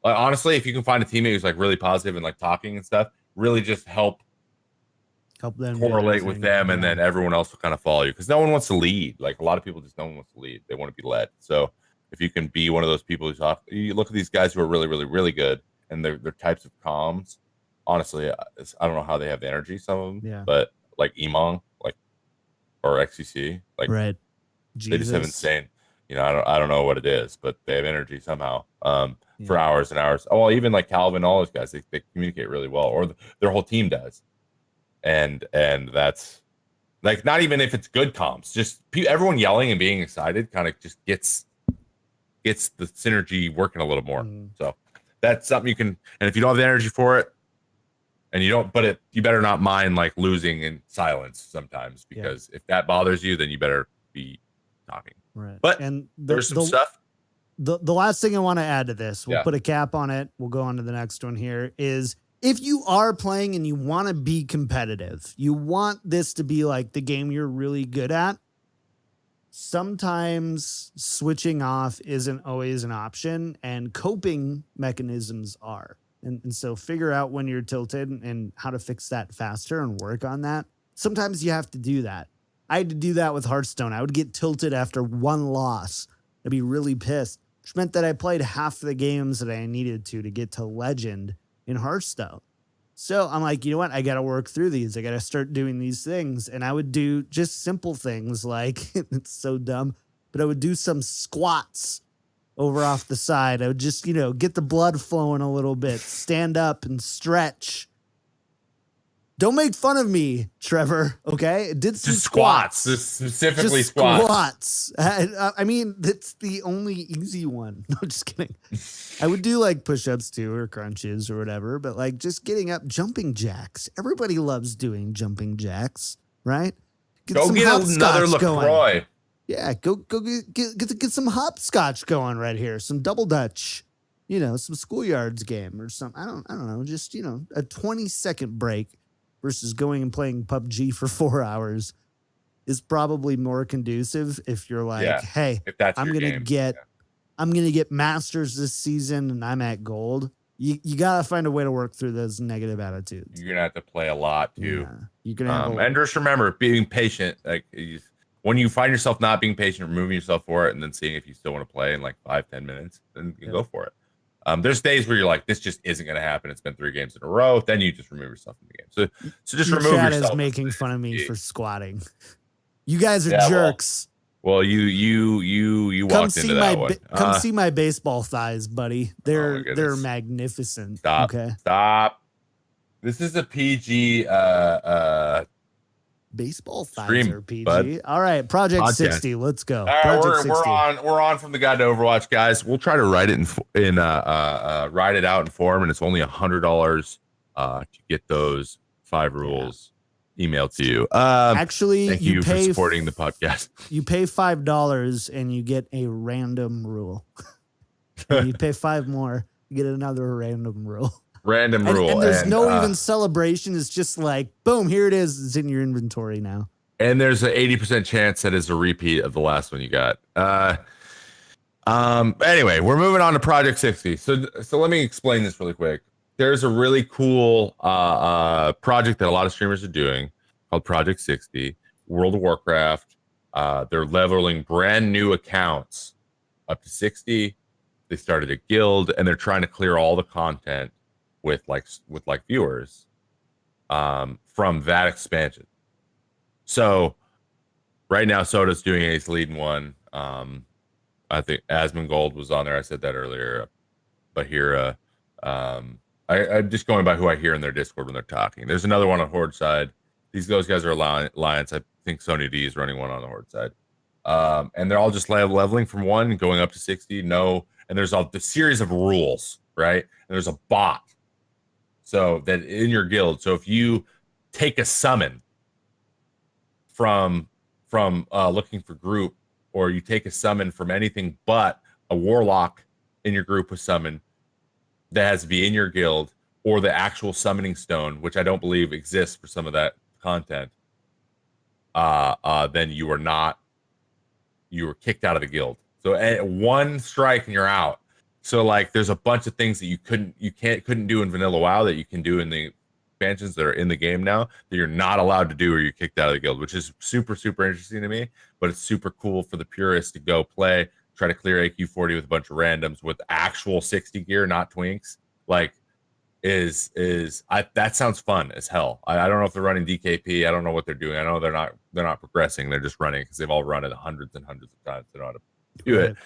honestly, if you can find a teammate who's like really positive and like talking and stuff, really just help them correlate with them, and then everyone else will kind of follow you, because no one wants to lead. Like a lot of people just don't want to lead; they want to be led. So if you can be one of those people who talk, you look at these guys who are really, really, really good, and their types of comms. Honestly, I don't know how they have the energy. Some of them, but like Emong, like or XCC, like right. They just have insane. You know, I don't know what it is, but they have energy somehow for hours and hours. Oh, well, even like Calvin, all those guys, they communicate really well, or their whole team does. And that's like, not even if it's good comms, just everyone yelling and being excited kind of just gets the synergy working a little more. So that's something you can, and if you don't have the energy for it, and you don't, but you better not mind like losing in silence sometimes, because if that bothers you, then you better be talking. Right. But and there's some stuff. The last thing I want to add to this, we'll put a cap on it. We'll go on to the next one here, is if you are playing and you want to be competitive, you want this to be like the game you're really good at, sometimes switching off isn't always an option, and coping mechanisms are. And so figure out when you're tilted and how to fix that faster and work on that. Sometimes you have to do that. I had to do that with Hearthstone. I would get tilted after one loss. I'd be really pissed, which meant that I played half the games that I needed to get to legend in Hearthstone. So I'm like, you know what? I got to work through these. I got to start doing these things. And I would do just simple things like, it's so dumb, but I would do some squats over off the side. I would just, get the blood flowing a little bit, stand up and stretch. Don't make fun of me, Trevor. Okay, did some Just squats. Just specifically Just squats. I mean, that's the only easy one. No, just kidding. I would do like push-ups too, or crunches or whatever. But like just getting up, jumping jacks. Everybody loves doing jumping jacks, right? Go get another LaCroix. Going. Yeah, go get some hopscotch going right here. Some double dutch. Some schoolyards game or some. I don't know. Just a 20-second break versus going and playing PUBG for 4 hours is probably more conducive if you're like, hey, if that's I'm gonna get masters this season and I'm at gold. You gotta find a way to work through those negative attitudes. You're gonna have to play a lot too. Yeah, you're gonna have and just remember, being patient. Like when you find yourself not being patient, removing yourself for it, and then seeing if you still want to play in like 5-10 minutes, then you go for it. There's days where you're like, this just isn't going to happen. It's been 3 games in a row. Then you just remove yourself from the game. So just remove yourself. Chat is making fun of me for squatting. You guys are jerks. Well, you walked into that one. Come see my baseball thighs, buddy. They're magnificent. Stop. Okay. Stop. This is a PG baseball thighs stream, are PG. bud. All right, Project 60. Let's go. All right, we're on from the guide to Overwatch, guys. We'll try to write it write it out in form, and it's only $100 to get those 5 rules emailed to you. Actually, thank you for supporting the podcast. You pay $5 and you get a random rule. And you pay 5 more, you get another random rule. Random rule. And there's no even celebration. It's just like, boom, here it is. It's in your inventory now. And there's an 80% chance that it's a repeat of the last one you got. Anyway, we're moving on to Project 60. So let me explain this really quick. There's a really cool project that a lot of streamers are doing called Project 60, World of Warcraft. They're leveling brand new accounts up to 60. They started a guild, and they're trying to clear all the content with viewers from that expansion. So right now Soda's doing it. He's leading one. I think Asmongold was on there. I said that earlier. Bahira. I'm just going by who I hear in their Discord when they're talking. There's another one on Horde side. Those guys are Alliance. I think Sony D is running one on the Horde side. And they're all just leveling from 1 going up to 60. No, and there's the series of rules, right? And there's a bot. So that in your guild, so if you take a summon from looking for group, or you take a summon from anything but a warlock in your group was summoned, that has to be in your guild, or the actual summoning stone, which I don't believe exists for some of that content, then you were kicked out of the guild. So at 1 strike and you're out. So like there's a bunch of things that you couldn't do in vanilla WoW that you can do in the expansions that are in the game now that you're not allowed to do, or you're kicked out of the guild, which is super, super interesting to me. But it's super cool for the purists to go play, try to clear AQ40 with a bunch of randoms with actual 60 gear, not twinks. Like that sounds fun as hell. I don't know if they're running DKP. I don't know what they're doing. I know they're not progressing. They're just running because they've all run it hundreds and hundreds of times. They know how to do it.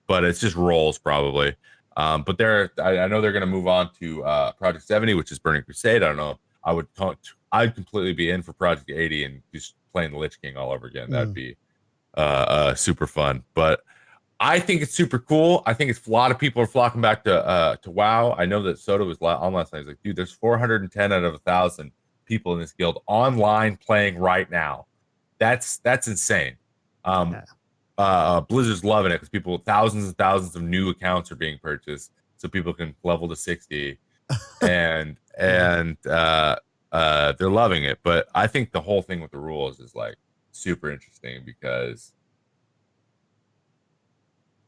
But it's just rolls probably. But I know they're going to move on to Project 70, which is Burning Crusade. I don't know. I'd completely be in for Project 80 and just playing the Lich King all over again. That'd be super fun. But I think it's super cool. I think a lot of people are flocking back to WoW. I know that Soda was on last night. He's like, dude, there's 410 out of 1,000 people in this guild online playing right now. That's insane. Blizzard's loving it because thousands and thousands of new accounts are being purchased so people can level to 60 and they're loving it. But I think the whole thing with the rules is like super interesting because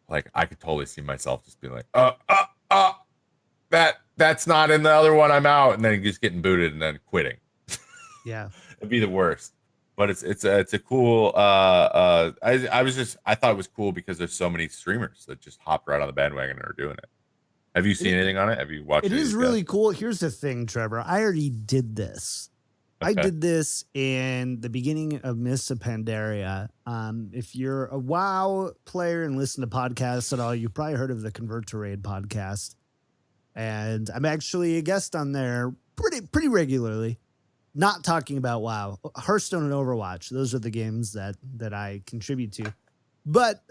like I could totally see myself just being like, that's not in the other one, I'm out, and then just getting booted and then quitting. Yeah. It'd be the worst. But it's a cool I thought it was cool because there's so many streamers that just hopped right on the bandwagon and are doing it. Have you seen anything on it? Have you watched it? It is really cool. Here's the thing, Trevor. I already did this. Okay. I did this in the beginning of Mists of Pandaria. If you're a WoW player and listen to podcasts at all, you've probably heard of the Convert to Raid podcast. And I'm actually a guest on there pretty regularly. not talking about WoW, Hearthstone and Overwatch. Those are the games that I contribute to. But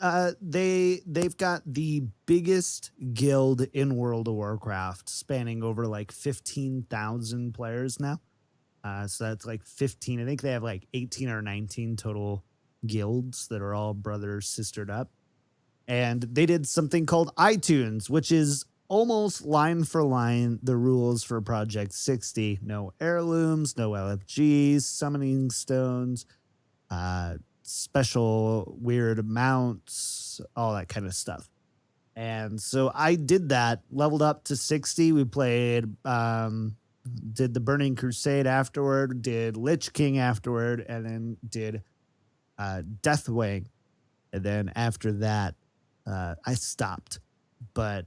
they've got the biggest guild in World of Warcraft, spanning over like 15,000 players now. So that's like 15. I think they have like 18 or 19 total guilds that are all brothers sistered up. And they did something called iTunes, which is almost line for line the rules for Project 60. No heirlooms, no LFGs, summoning stones, special weird mounts, all that kind of stuff. And so I did that, leveled up to 60. We played, did the Burning Crusade afterward, did Lich King afterward, and then did Deathwing. And then after that, I stopped. But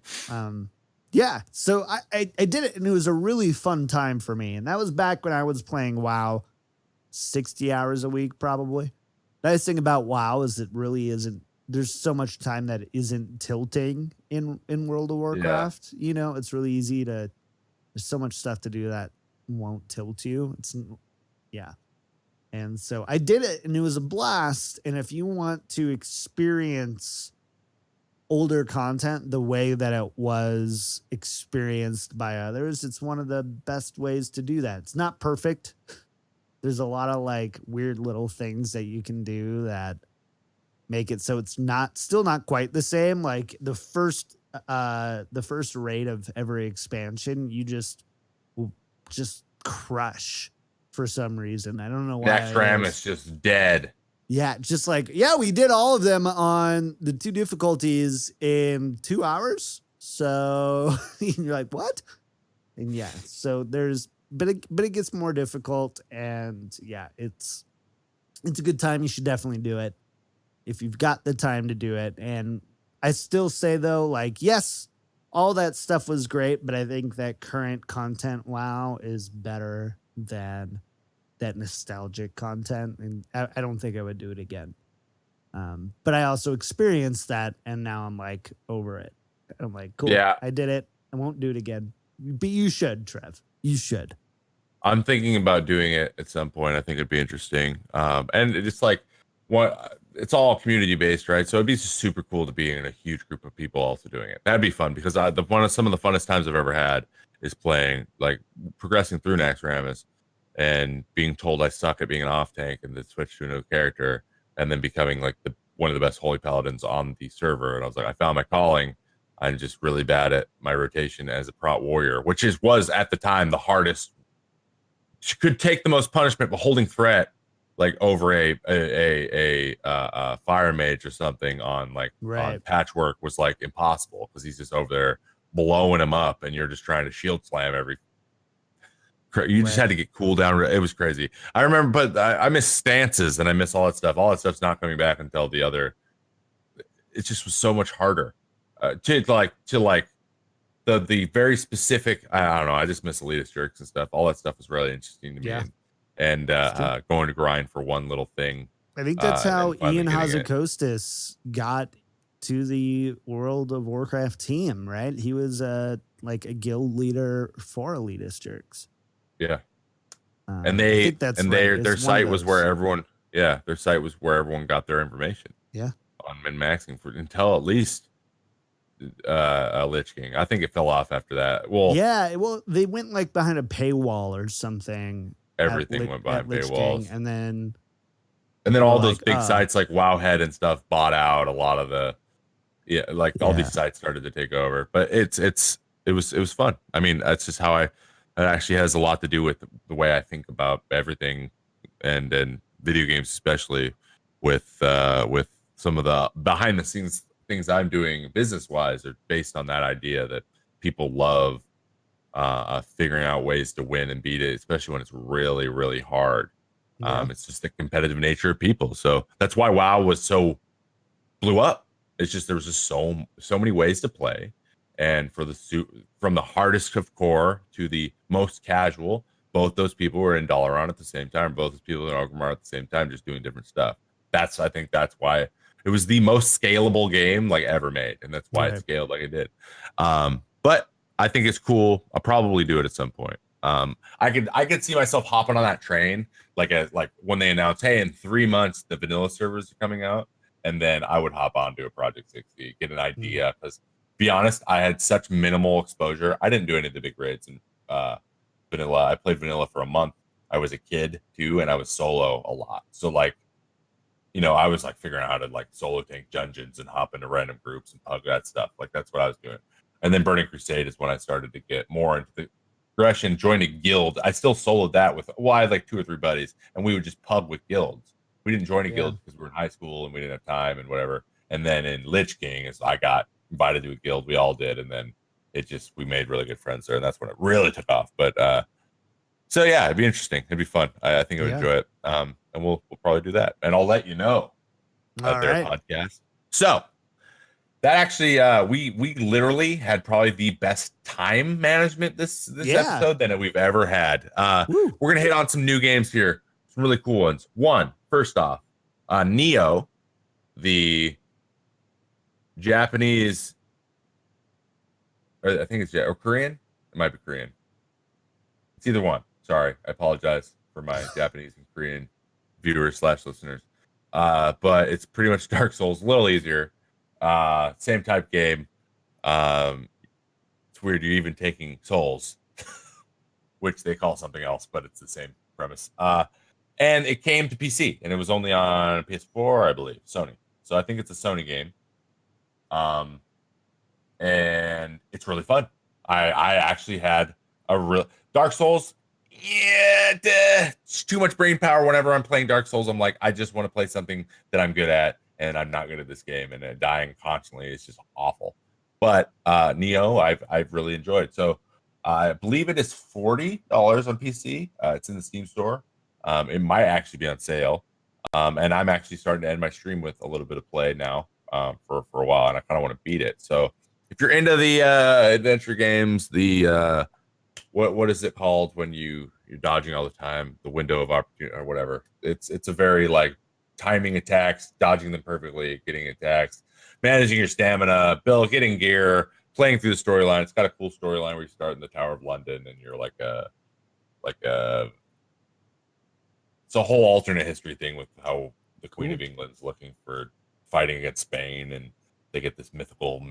yeah, so I did it, and it was a really fun time for me. And that was back when I was playing WoW 60 hours a week, probably. The nice thing about WoW is it really isn't, there's so much time that isn't tilting in World of Warcraft. You know, it's really easy to, there's so much stuff to do that won't tilt you. It's, yeah. And so I did it, and it was a blast. And if you want to experience older content the way that it was experienced by others, it's one of the best ways to do that. It's not perfect. There's a lot of like weird little things that you can do that make it so it's still not quite the same. Like the first raid of every expansion, you just crush for some reason. I don't know why. Next ram is just dead. Yeah, just like, yeah, we did all of them on the 2 difficulties in 2 hours. So you're like, what? And yeah, so but it gets more difficult, and yeah, it's a good time. You should definitely do it if you've got the time to do it. And I still say though, like, yes, all that stuff was great, but I think that current content WoW is better than that nostalgic content, and I don't think I would do it again. But I also experienced that, and now I'm like over it. I'm like, cool, yeah, I did it. I won't do it again. But you should, Trev. You should. I'm thinking about doing it at some point. I think it'd be interesting. And it's like it's all community based, right? So it'd be just super cool to be in a huge group of people also doing it. That'd be fun, because some of the funnest times I've ever had is playing, like progressing through Naxxramas and being told I suck at being an off tank, and then switch to a new character, and then becoming like one of the best holy paladins on the server. And I was like, I found my calling. I'm just really bad at my rotation as a prot warrior, which was at the time the hardest. She could take the most punishment, but holding threat like over a fire mage or something on on patchwork was like impossible, because he's just over there blowing him up, and you're just trying to shield slam every. You just had to get cooldown. It was crazy. I remember, but I miss stances, and I miss all that stuff. All that stuff's not coming back until the other. It just was so much harder to the very specific. I don't know. I just miss elitist jerks and stuff. All that stuff was really interesting to me. Yeah. And going to grind for one little thing. I think that's how Ian Hazakostas got to the World of Warcraft team, right? He was like a guild leader for elitist jerks. Yeah. And their site was where everyone got their information. Yeah. On min-maxing until at least Lich King. I think it fell off after that. Well, yeah, they went like behind a paywall or something. Everything went behind paywalls. King, and then all those big sites like Wowhead and stuff bought out a lot of the all these sites started to take over. But it was fun. I mean, that's just how it actually has a lot to do with the way I think about everything, and video games, especially with some of the behind the scenes things I'm doing business wise are based on that idea that people love figuring out ways to win and beat it, especially when it's really, really hard. Yeah. It's just the competitive nature of people. So that's why WoW was so blew up. It's just there was just so many ways to play, and from the hardest of core to the most casual, both those people were in Dalaran at the same time. Both those people in Orgrimmar at the same time, just doing different stuff. I think that's why it was the most scalable game like ever made, and that's why it scaled like it did. But I think it's cool. I'll probably do it at some point. I could see myself hopping on that train like when they announce, hey, in 3 months the vanilla servers are coming out, and then I would hop onto a Project 60, get an idea. Because be honest, I had such minimal exposure. I didn't do any of the big raids in vanilla. I played vanilla for a month. I was a kid too, and I was solo a lot. So like, I was like figuring out how to like solo tank dungeons and hop into random groups and pug that stuff. Like that's what I was doing. And then Burning Crusade is when I started to get more into the progression, joined a guild. I still soloed that I had like 2 or 3 buddies, and we would just pug with guilds. We didn't join a guild because we were in high school and we didn't have time and whatever. And then in Lich King, as I got invited to a guild, we all did, and then we made really good friends there, and that's when it really took off. But so yeah, it'd be interesting. It'd be fun. I think I would enjoy it. And we'll probably do that, and I'll let you know their podcast. So that actually, we literally had probably the best time management this episode than we've ever had. We're gonna hit on some new games here, some really cool ones. First off, Nioh, the Japanese, or I think it's or Korean. It might be Korean. It's either one. Sorry, I apologize for my Japanese and Korean viewers / listeners. But it's pretty much Dark Souls, a little easier. Same type game. It's weird you're even taking souls, which they call something else, but it's the same premise. And it came to PC, and it was only on PS4, I believe, Sony. So I think it's a Sony game. And it's really fun. I actually had a real Dark Souls. Yeah, it's too much brain power. Whenever I'm playing Dark Souls, I'm like, I just want to play something that I'm good at, and I'm not good at this game, and dying constantly is just awful. But Nioh, I've really enjoyed. So I believe it is $40 on PC. It's in the Steam store. It might actually be on sale. And I'm actually starting to end my stream with a little bit of play now for a while, and I kind of want to beat it. So if you're into the adventure games, the what is it called when you're dodging all the time, the window of opportunity or whatever, it's a very like timing attacks, dodging them perfectly, getting attacks, managing your stamina, getting gear, playing through the storyline. It's got a cool storyline where you start in the Tower of London and you're it's a whole alternate history thing with how the Queen of England's looking for fighting against Spain, and they get this mythical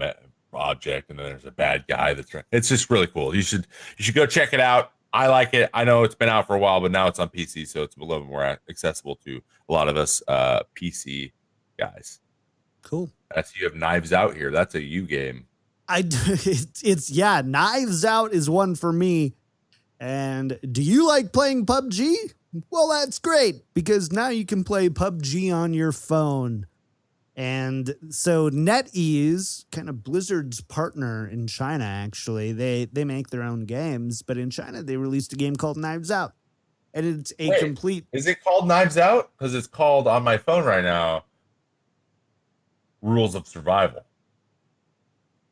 object, and then there's a bad guy it's just really cool. You should go check it out. I like it. I know it's been out for a while, but now it's on PC, so it's a little bit more accessible to a lot of us PC guys. Cool. That's you have Knives Out here. That's a you game. Knives Out is one for me. And do you like playing PUBG? Well, that's great, because now you can play PUBG on your phone. And so NetEase, kind of Blizzard's partner in China, actually, they make their own games, but in China they released a game called Knives Out. And it's complete. Is it called Knives Out? Because it's called on my phone right now Rules of Survival.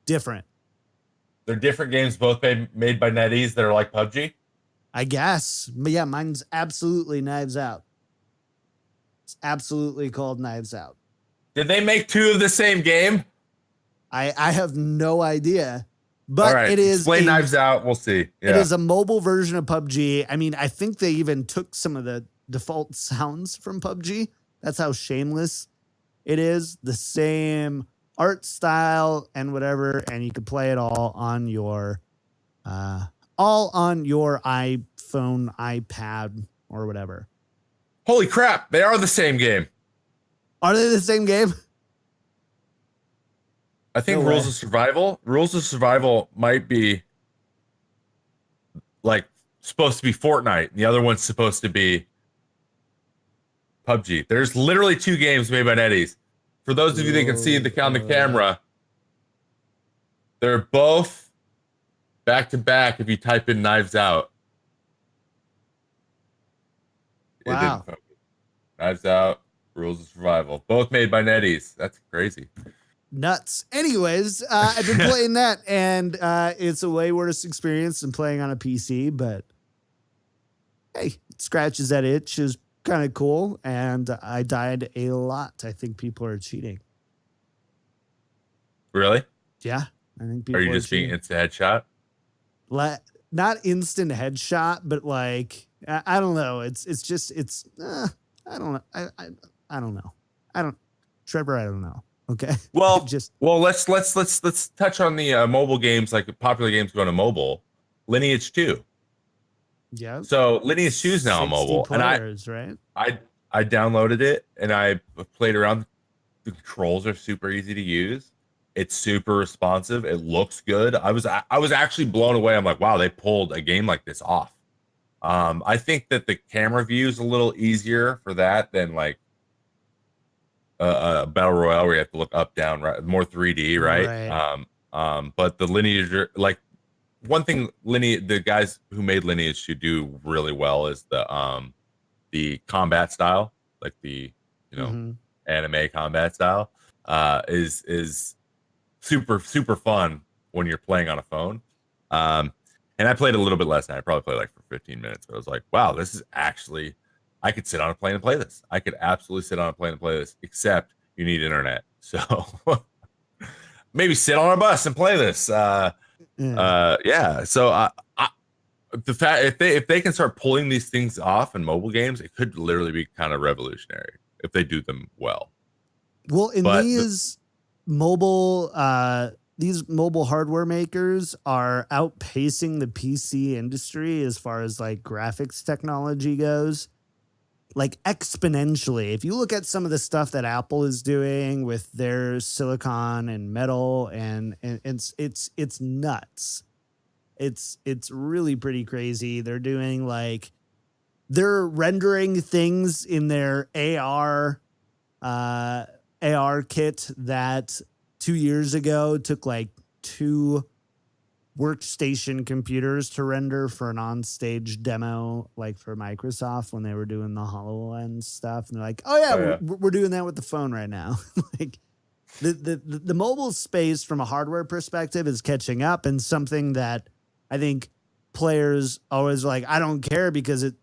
Different. They're different games, both made by NetEase that are like PUBG? I guess. But yeah, mine's absolutely Knives Out. It's absolutely called Knives Out. Did they make 2 of the same game? I have no idea. But right, it is explain Knives Out. We'll see. Yeah. It is a mobile version of PUBG. I mean, I think they even took some of the default sounds from PUBG. That's how shameless it is. The same art style and whatever, and you can play it all on your iPhone, iPad, or whatever. Holy crap! They are the same game. Are they the same game? I think Rules of Survival might be like supposed to be Fortnite, and the other one's supposed to be PUBG. There's literally 2 games made by NetEase. For those of you that can see on the camera, they're both back to back if you type in Knives Out. Wow. Knives Out, Rules of Survival, both made by NetEase. That's crazy. Nuts. Anyways, I've been playing that, and it's a way worse experience than playing on a PC, but hey, it scratches that itch. Is kind of cool, and I died a lot. I think people are cheating. Really? Yeah, I think people are you just cheating. being instant headshot? not instant headshot, but like I don't know. I don't know. I don't know. Trevor, I don't know. Okay. Well, Just let's touch on the mobile games, like popular games going to mobile. Lineage 2. yeah. So Lineage 2 is now on 60 mobile, and players, right? I downloaded it and I played around. The controls are super easy to use. It's super responsive. It looks good. I was actually blown away. I'm like, wow, they pulled a game like this off. I think that the camera view is a little easier for that than like a Battle Royale where you have to look up, down, right, more 3D, right? But the Lineage, like one thing the guys who made Lineage should do really well is the combat style, like the anime combat style, is super fun when you're playing on a phone. And I played a little bit last night. I probably played like for 15 minutes, but I was like, wow, this is actually, I could sit on a plane and play this. I could absolutely sit on a plane and play this, except you need internet. So maybe sit on a bus and play this. Yeah. So the fact if they can start pulling these things off in mobile games, it could literally be kind of revolutionary if they do them well. Well, in these mobile hardware makers are outpacing the PC industry as far as like graphics technology goes, like exponentially. If you look at some of the stuff that Apple is doing with their silicon and metal, and it's nuts. It's really pretty crazy. They're doing like they're rendering things in their AR kit that 2 years ago took like 2 workstation computers to render for an on-stage demo, like for Microsoft when they were doing the HoloLens stuff. And they're like, oh yeah, we're doing that with the phone right now. Like the mobile space from a hardware perspective is catching up, and something that I think players always like, I don't care, because it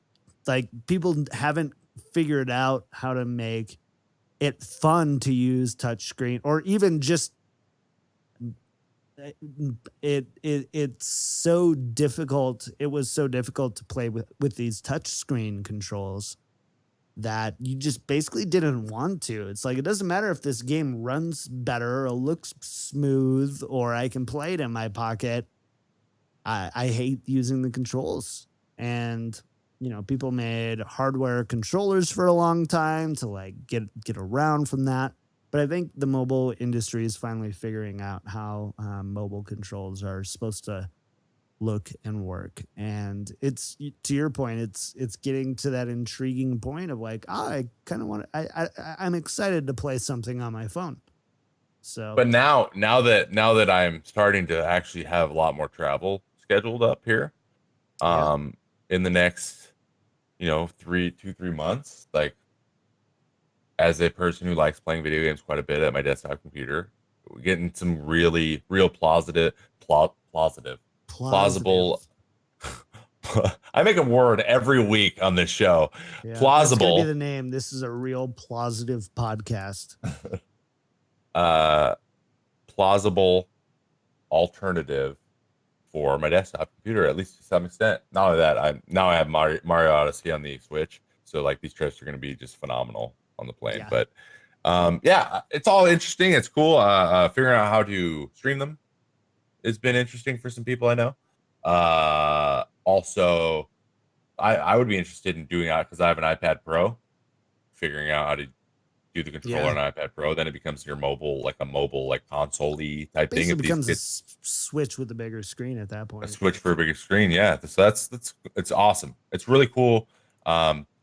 like people haven't figured out how to make it fun to use touchscreen, or even just it's so difficult. It was so difficult to play with these touchscreen controls that you just basically didn't want to. It's like, it doesn't matter if this game runs better or looks smooth or I can play it in my pocket. I hate using the controls. And people made hardware controllers for a long time to like get around from that. But I think the mobile industry is finally figuring out how mobile controls are supposed to look and work. And it's, to your point, it's getting to that intriguing point of like, I kind of want to, I'm excited to play something on my phone. So, but now that I'm starting to actually have a lot more travel scheduled up here, in the next 3 months, like, as a person who likes playing video games quite a bit at my desktop computer, we're getting some real plausible. I make a word every week on this show. Yeah, plausible. That's gonna be the name. This is a real plausitive podcast. Plausible alternative for my desktop computer, at least to some extent. Not only that, I have Mario Odyssey on the Switch, so like these trips are going to be just phenomenal on the plane. But it's all interesting. It's cool. Figuring out how to stream them has been interesting for some people I know. Also, I would be interested in doing that because I have an iPad Pro. Figuring out how to do the controller on iPad Pro, then it becomes your mobile console-y type thing. It becomes a Switch with a bigger screen at that point. A Switch for a bigger screen, yeah. So it's awesome. It's really cool.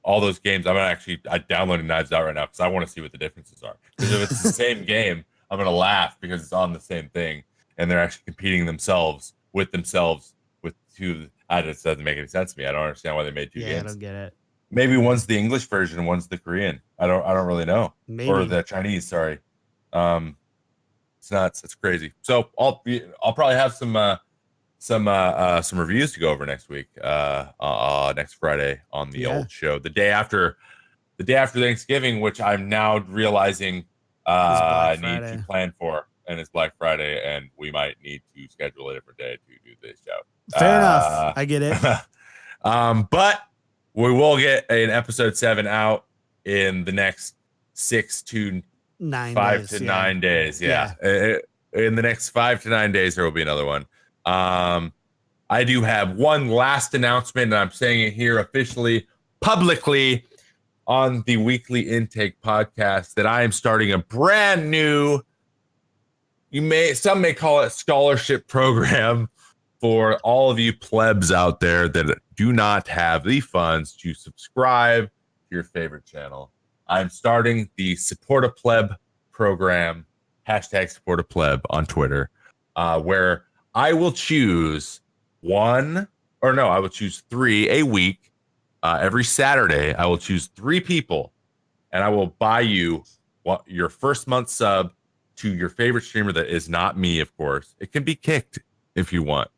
All those games, I downloaded Knives Out right now because I want to see what the differences are. Because if it's the same game, I'm gonna laugh because it's on the same thing, and they're actually competing themselves with two. That doesn't make any sense to me. I don't understand why they made two games. I don't get it. Maybe one's the English version and one's the Korean. I don't really know. Maybe. Or the Chinese. Sorry. It's nuts. It's crazy. So I'll probably have some reviews to go over next week. Next Friday on the old show. The day after Thanksgiving, which I'm now realizing I need to plan for, and it's Black Friday, and we might need to schedule a different day to do this show. Fair enough. I get it. But we will get an episode 7 out in the next 6 to 5 to 9 days. Yeah. In the next 5 to 9 days, there will be another one. I do have one last announcement, and I'm saying it here officially, publicly, on the Weekly Intake podcast, that I am starting a brand new, some may call it scholarship program, for all of you plebs out there that do not have the funds to subscribe to your favorite channel. I'm starting the Support a Pleb program, hashtag Support a Pleb on Twitter, where I will choose I will choose 3 a week. Every Saturday, I will choose 3 people, and I will buy you your first month sub to your favorite streamer that is not me, of course. It can be kicked if you want.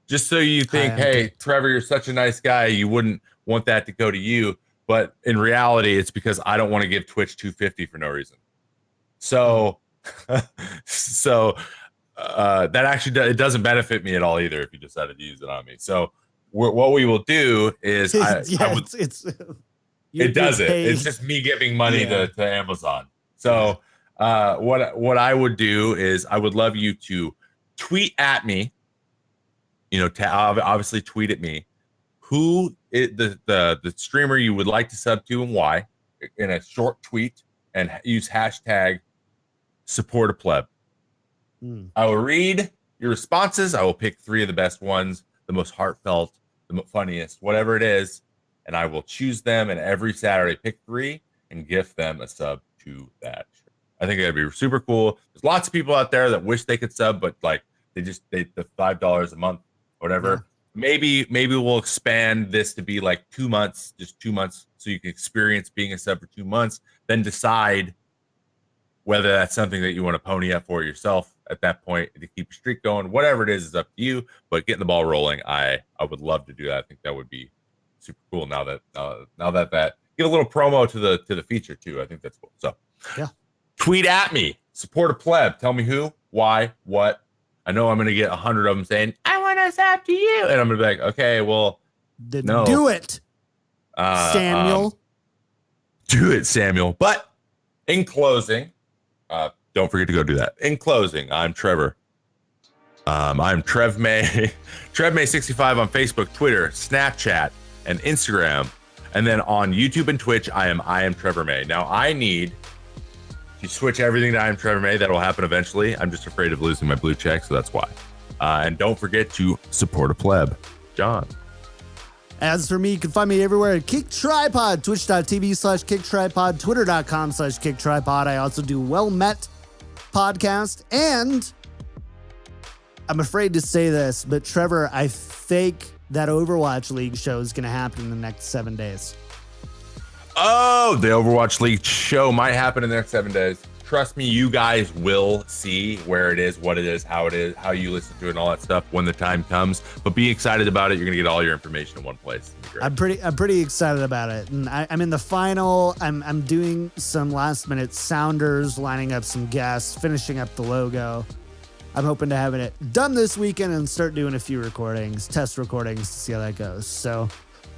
Just so you think, hey, Trevor, you're such a nice guy, you wouldn't want that to go to you. But in reality, it's because I don't want to give Twitch $250 for no reason. So, that actually it doesn't benefit me at all either if you decided to use it on me. So what we will do is it doesn't. It's just me giving money to Amazon. So what I would do is I would love you to tweet at me. Obviously tweet at me who the streamer you would like to sub to and why in a short tweet, and use hashtag Support a Pleb. I will read your responses. I will pick 3 of the best ones, the most heartfelt, the funniest, whatever it is, and I will choose them, and every Saturday pick 3 and gift them a sub to that. I think that'd be super cool. There's lots of people out there that wish they could sub, but like the $5 a month, whatever. Yeah. Maybe we'll expand this to be like 2 months, just 2 months, so you can experience being a sub for 2 months, then decide whether that's something that you want to pony up for yourself at that point to keep your streak going. Whatever it is up to you, but getting the ball rolling, I would love to do that. I think that would be super cool. Now that get a little promo to the feature too. I think that's cool. So yeah, tweet at me, Support a Pleb. Tell me who, why, what. I know I'm gonna get 100 of them saying I want to sub to you, and I'm gonna be like, okay, well, no, do it, Samuel. Do it, Samuel. But in closing, don't forget to go do that. In closing, I'm Trevor. I'm Trev May, Trev May 65 on Facebook, Twitter, Snapchat, and Instagram. And then on YouTube and Twitch, I am Trevor May. Now I need to switch everything to I am Trevor May. That'll happen eventually. I'm just afraid of losing my blue check, so that's why. And don't forget to support a pleb. John. As for me, you can find me everywhere at Kick Tripod, twitch.tv/Kick Tripod, twitter.com/Kick Tripod. I also do Well Met podcast, and I'm afraid to say this, but Trevor, I think that Overwatch League show is going to happen in the next 7 days. Oh, the Overwatch League show might happen in the next 7 days. Trust me, you guys will see where it is, what it is, how you listen to it, and all that stuff when the time comes. But be excited about it. You're gonna get all your information in one place. I'm pretty excited about it, and I'm in the final. I'm doing some last minute sounders, lining up some guests, finishing up the logo. I'm hoping to have it done this weekend and start doing a few test recordings to see how that goes. So,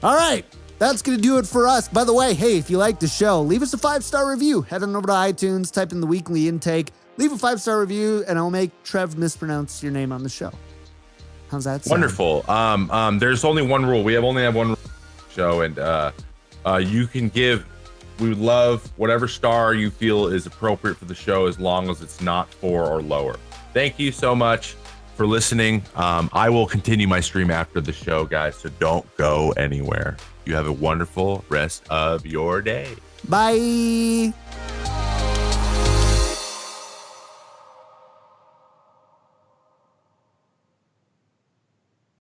all right. That's going to do it for us. By the way, hey, if you like the show, leave us a 5-star review. Head on over to iTunes, type in the Weekly Intake, leave a 5-star review, and I'll make Trev mispronounce your name on the show. How's that sound? Wonderful. There's only one rule. We only have one show, and you can give. We would love whatever star you feel is appropriate for the show, as long as it's not 4 or lower. Thank you so much for listening. I will continue my stream after the show, guys, so don't go anywhere. You have a wonderful rest of your day. Bye.